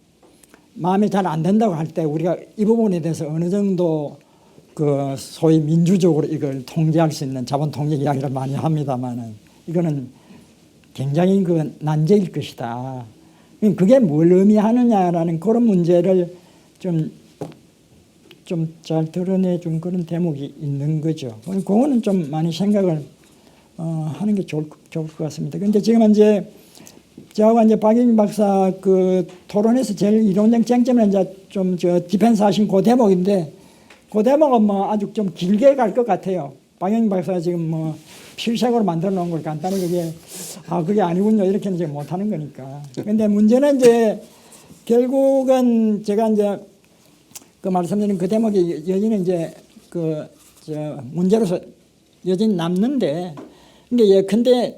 마음에 잘 안 든다고 할 때 우리가 이 부분에 대해서 어느 정도 그 소위 민주적으로 이걸 통제할 수 있는 자본 통제 이야기를 많이 합니다만은 이거는 굉장히 그 난제일 것이다. 그게 뭘 의미하느냐라는 그런 문제를 좀 잘 드러내 준 그런 대목이 있는 거죠. 그거는 좀 많이 생각을 하는 게 좋을 것 같습니다. 근데 지금 이제 저하고 이제 박영진 박사 그 토론에서 제일 이론적 쟁점은 이제 좀 디펜스 하신 그 대목인데 그 대목은 뭐 아주 좀 길게 갈 것 같아요. 박영진 박사가 지금 뭐 필색으로 만들어 놓은 걸 간단히 그게 아니군요. 이렇게는 이제 못 하는 거니까. 근데 문제는 이제 결국은 제가 이제 그 말씀드린 그 대목이 여전히 이제 문제로서 여전히 남는데 근데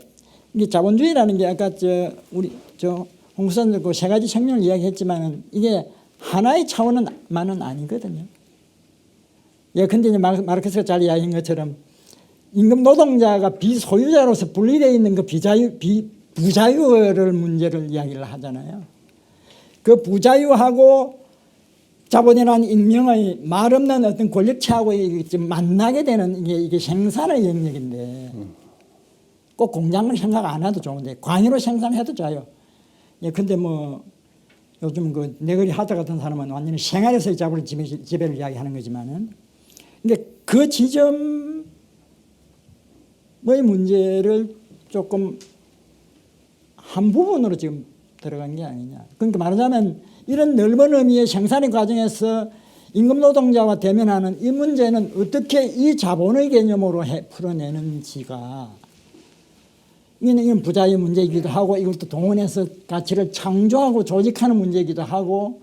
이게 자본주의라는 게 아까 우리 홍수선 그 세 가지 측면을 이야기했지만 이게 하나의 차원만은 아니거든요. 근데 이제 마르크스가 잘 이야기한 것처럼 임금 노동자가 비소유자로서 분리되어 있는 그 부자유를 문제를 이야기를 하잖아요. 그 부자유하고 자본이라는 익명의 말 없는 어떤 권력체하고 지금 만나게 되는 이게 생산의 영역인데 꼭 공장을 생각 안 해도 좋은데 관으로 생산해도 좋아요. 근데 뭐 요즘 그 네거리 하자 같은 사람은 완전히 생활에서의 자본의 지배를 이야기하는 거지만은 근데 그 지점의 문제를 조금 한 부분으로 지금 들어간 게 아니냐. 그러니까 말하자면 이런 넓은 의미의 생산의 과정에서 임금 노동자와 대면하는 이 문제는 어떻게 이 자본의 개념으로 풀어내는지가 이건 부자의 문제이기도 하고 이것도 동원해서 가치를 창조하고 조직하는 문제이기도 하고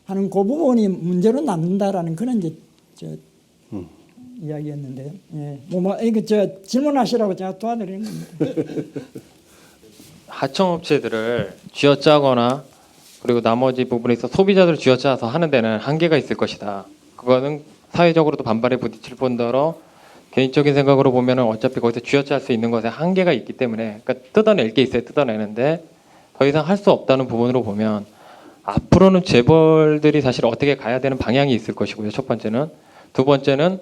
하는 그 부분이 문제로 남는다라는 그런 이제 이야기였는데요. 이거 질문하시라고 제가 도와드리는 겁니다. 하청업체들을 쥐어짜거나 그리고 나머지 부분에 있어 소비자들을 쥐어짜서 하는 데는 한계가 있을 것이다. 그거는 사회적으로도 반발에 부딪힐 뿐더러 개인적인 생각으로 보면은 어차피 거기서 쥐어짤 수 있는 것에 한계가 있기 때문에 그러니까 뜯어낼 게 있어야 뜯어내는데 더 이상 할 수 없다는 부분으로 보면 앞으로는 재벌들이 사실 어떻게 가야 되는 방향이 있을 것이고요. 첫 번째는. 두 번째는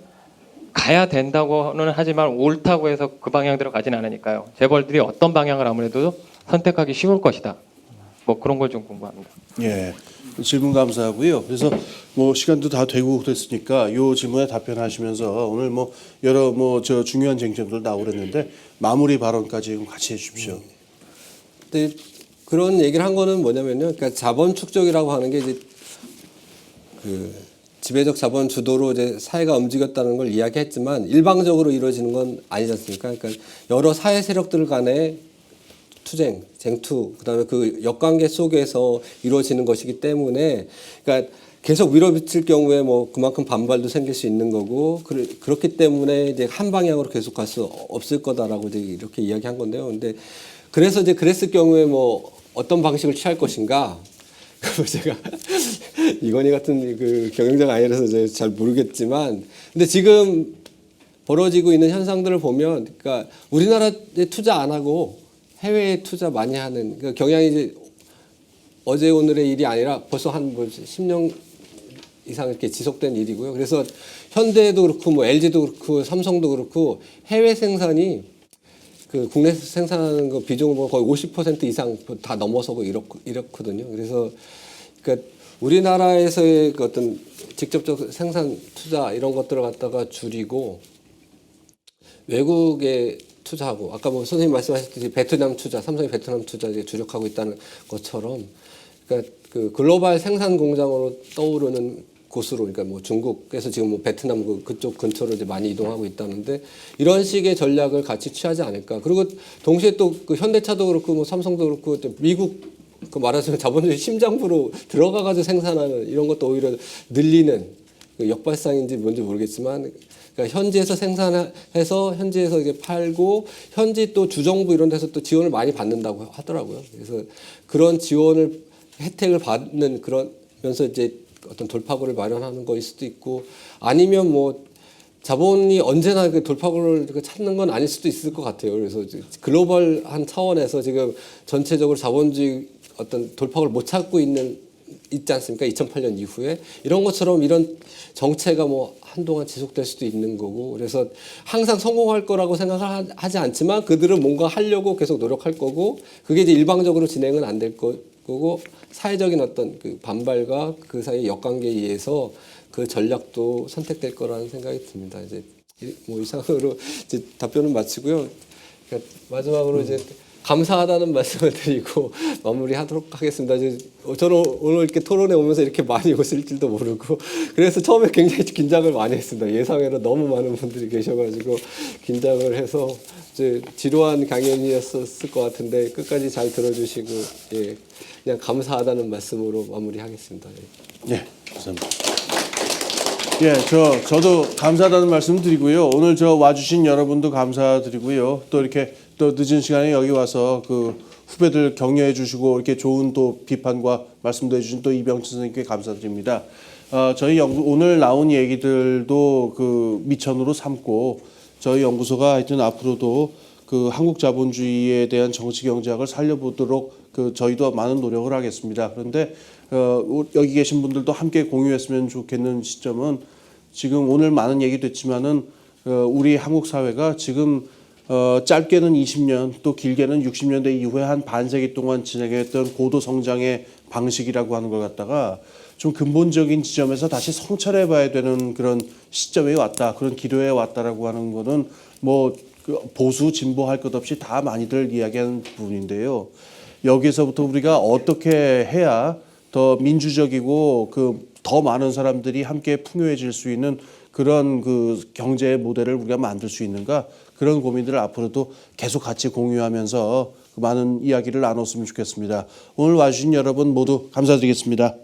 가야 된다고는 하지만 옳다고 해서 그 방향대로 가지는 않으니까요. 재벌들이 어떤 방향을 아무래도 선택하기 쉬울 것이다. 뭐 그런 걸 좀 궁금합니다. 예, 질문 감사하고요. 그래서 뭐 시간도 다 되고 그랬으니까 요 질문에 답변하시면서 오늘 뭐 여러 중요한 쟁점들 나오고 그랬는데 마무리 발언까지 같이 해주십시오. 근데 그런 얘기를 한 거는 뭐냐면요. 그러니까 자본 축적이라고 하는 게 이제 그 지배적 자본 주도로 이제 사회가 움직였다는 걸 이야기했지만 일방적으로 이루어지는 건 아니지 않습니까? 그러니까 여러 사회 세력들 간의 투쟁, 쟁투, 그다음에 그 역관계 속에서 이루어지는 것이기 때문에, 그러니까 계속 밀어붙일 경우에 뭐 그만큼 반발도 생길 수 있는 거고, 그렇기 때문에 이제 한 방향으로 계속 갈 수 없을 거다라고 이제 이렇게 이야기한 건데요. 근데 그래서 이제 그랬을 경우에 뭐 어떤 방식을 취할 것인가? 제가 이건희 같은 그 경영자가 아니라서 이제 잘 모르겠지만, 근데 지금 벌어지고 있는 현상들을 보면, 그러니까 우리나라에 투자 안 하고 해외에 투자 많이 하는 그 경향이 이제 어제 오늘의 일이 아니라 벌써 한 10년 이상 이렇게 지속된 일이고요. 그래서 현대도 그렇고 뭐 LG도 그렇고 삼성도 그렇고 해외 생산이 그 국내 생산하는 거 비중으로 거의 50% 이상 다 넘어서고 이렇거든요. 그래서 그러니까 우리나라에서의 그 어떤 직접적 생산 투자 이런 것들을 갖다가 줄이고 외국에 투자하고 아까 뭐 선생님 말씀하셨듯이 베트남 투자, 삼성이 베트남 투자에 주력하고 있다는 것처럼 그러니까 그 글로벌 생산 공장으로 떠오르는 곳으로 그러니까 뭐 중국에서 지금 뭐 베트남 그쪽 근처로 이제 많이 이동하고 있다는데 이런 식의 전략을 같이 취하지 않을까. 그리고 동시에 또 그 현대차도 그렇고 뭐 삼성도 그렇고 미국 그 말하자면 자본주의 심장부로 들어가가지고 생산하는 이런 것도 오히려 늘리는 그 역발상인지 뭔지 모르겠지만. 그러니까 현지에서 생산해서 현지에서 이게 팔고 현지 또 주정부 이런 데서 또 지원을 많이 받는다고 하더라고요. 그래서 그런 지원을 혜택을 받는 그러면서 이제 어떤 돌파구를 마련하는 거일 수도 있고 아니면 뭐 자본이 언제나 그 돌파구를 찾는 건 아닐 수도 있을 것 같아요. 그래서 글로벌한 차원에서 지금 전체적으로 자본주의 어떤 돌파구를 못 찾고 있지 않습니까? 2008년 이후에 이런 것처럼 이런 정체가 뭐 한동안 지속될 수도 있는 거고, 그래서 항상 성공할 거라고 생각을 하지 않지만 그들은 뭔가 하려고 계속 노력할 거고, 그게 이제 일방적으로 진행은 안 될 거고, 사회적인 어떤 그 반발과 그 사이의 역관계에 의해서 그 전략도 선택될 거라는 생각이 듭니다. 이제 뭐 이상으로 이제 답변은 마치고요. 그러니까 마지막으로 이제 감사하다는 말씀을 드리고 마무리하도록 하겠습니다. 저는 오늘 이렇게 토론에 오면서 이렇게 많이 오실 줄도 모르고, 그래서 처음에 굉장히 긴장을 많이 했습니다. 예상외로 너무 많은 분들이 계셔가지고 긴장을 해서 이제 지루한 강연이었을 것 같은데 끝까지 잘 들어주시고, 예, 그냥 감사하다는 말씀으로 마무리하겠습니다. 예, 감사합니다. 예, 저도 감사하다는 말씀 드리고요. 오늘 와주신 여러분도 감사드리고요. 또 이렇게 또 늦은 시간에 여기 와서 그 후배들 격려해 주시고 이렇게 좋은 또 비판과 말씀도 해주신 또 이병철 선생님께 감사드립니다. 저희 오늘 나온 얘기들도 그 미천으로 삼고 저희 연구소가 하여튼 앞으로도 그 한국 자본주의에 대한 정치 경제학을 살려보도록 그 저희도 많은 노력을 하겠습니다. 그런데 여기 계신 분들도 함께 공유했으면 좋겠는 시점은 지금 오늘 많은 얘기 됐지만은 우리 한국 사회가 지금 짧게는 20년 또 길게는 60년대 이후에 한 반세기 동안 진행했던 고도 성장의 방식이라고 하는 걸 갖다가 좀 근본적인 지점에서 다시 성찰해 봐야 되는 그런 시점에 왔다, 그런 기로에 왔다라고 하는 거는 뭐 보수 진보 할 것 없이 다 많이들 이야기하는 부분인데요. 여기서부터 우리가 어떻게 해야 더 민주적이고 그 더 많은 사람들이 함께 풍요해질 수 있는 그런 그 경제 모델을 우리가 만들 수 있는가, 그런 고민들을 앞으로도 계속 같이 공유하면서 많은 이야기를 나눴으면 좋겠습니다. 오늘 와주신 여러분 모두 감사드리겠습니다.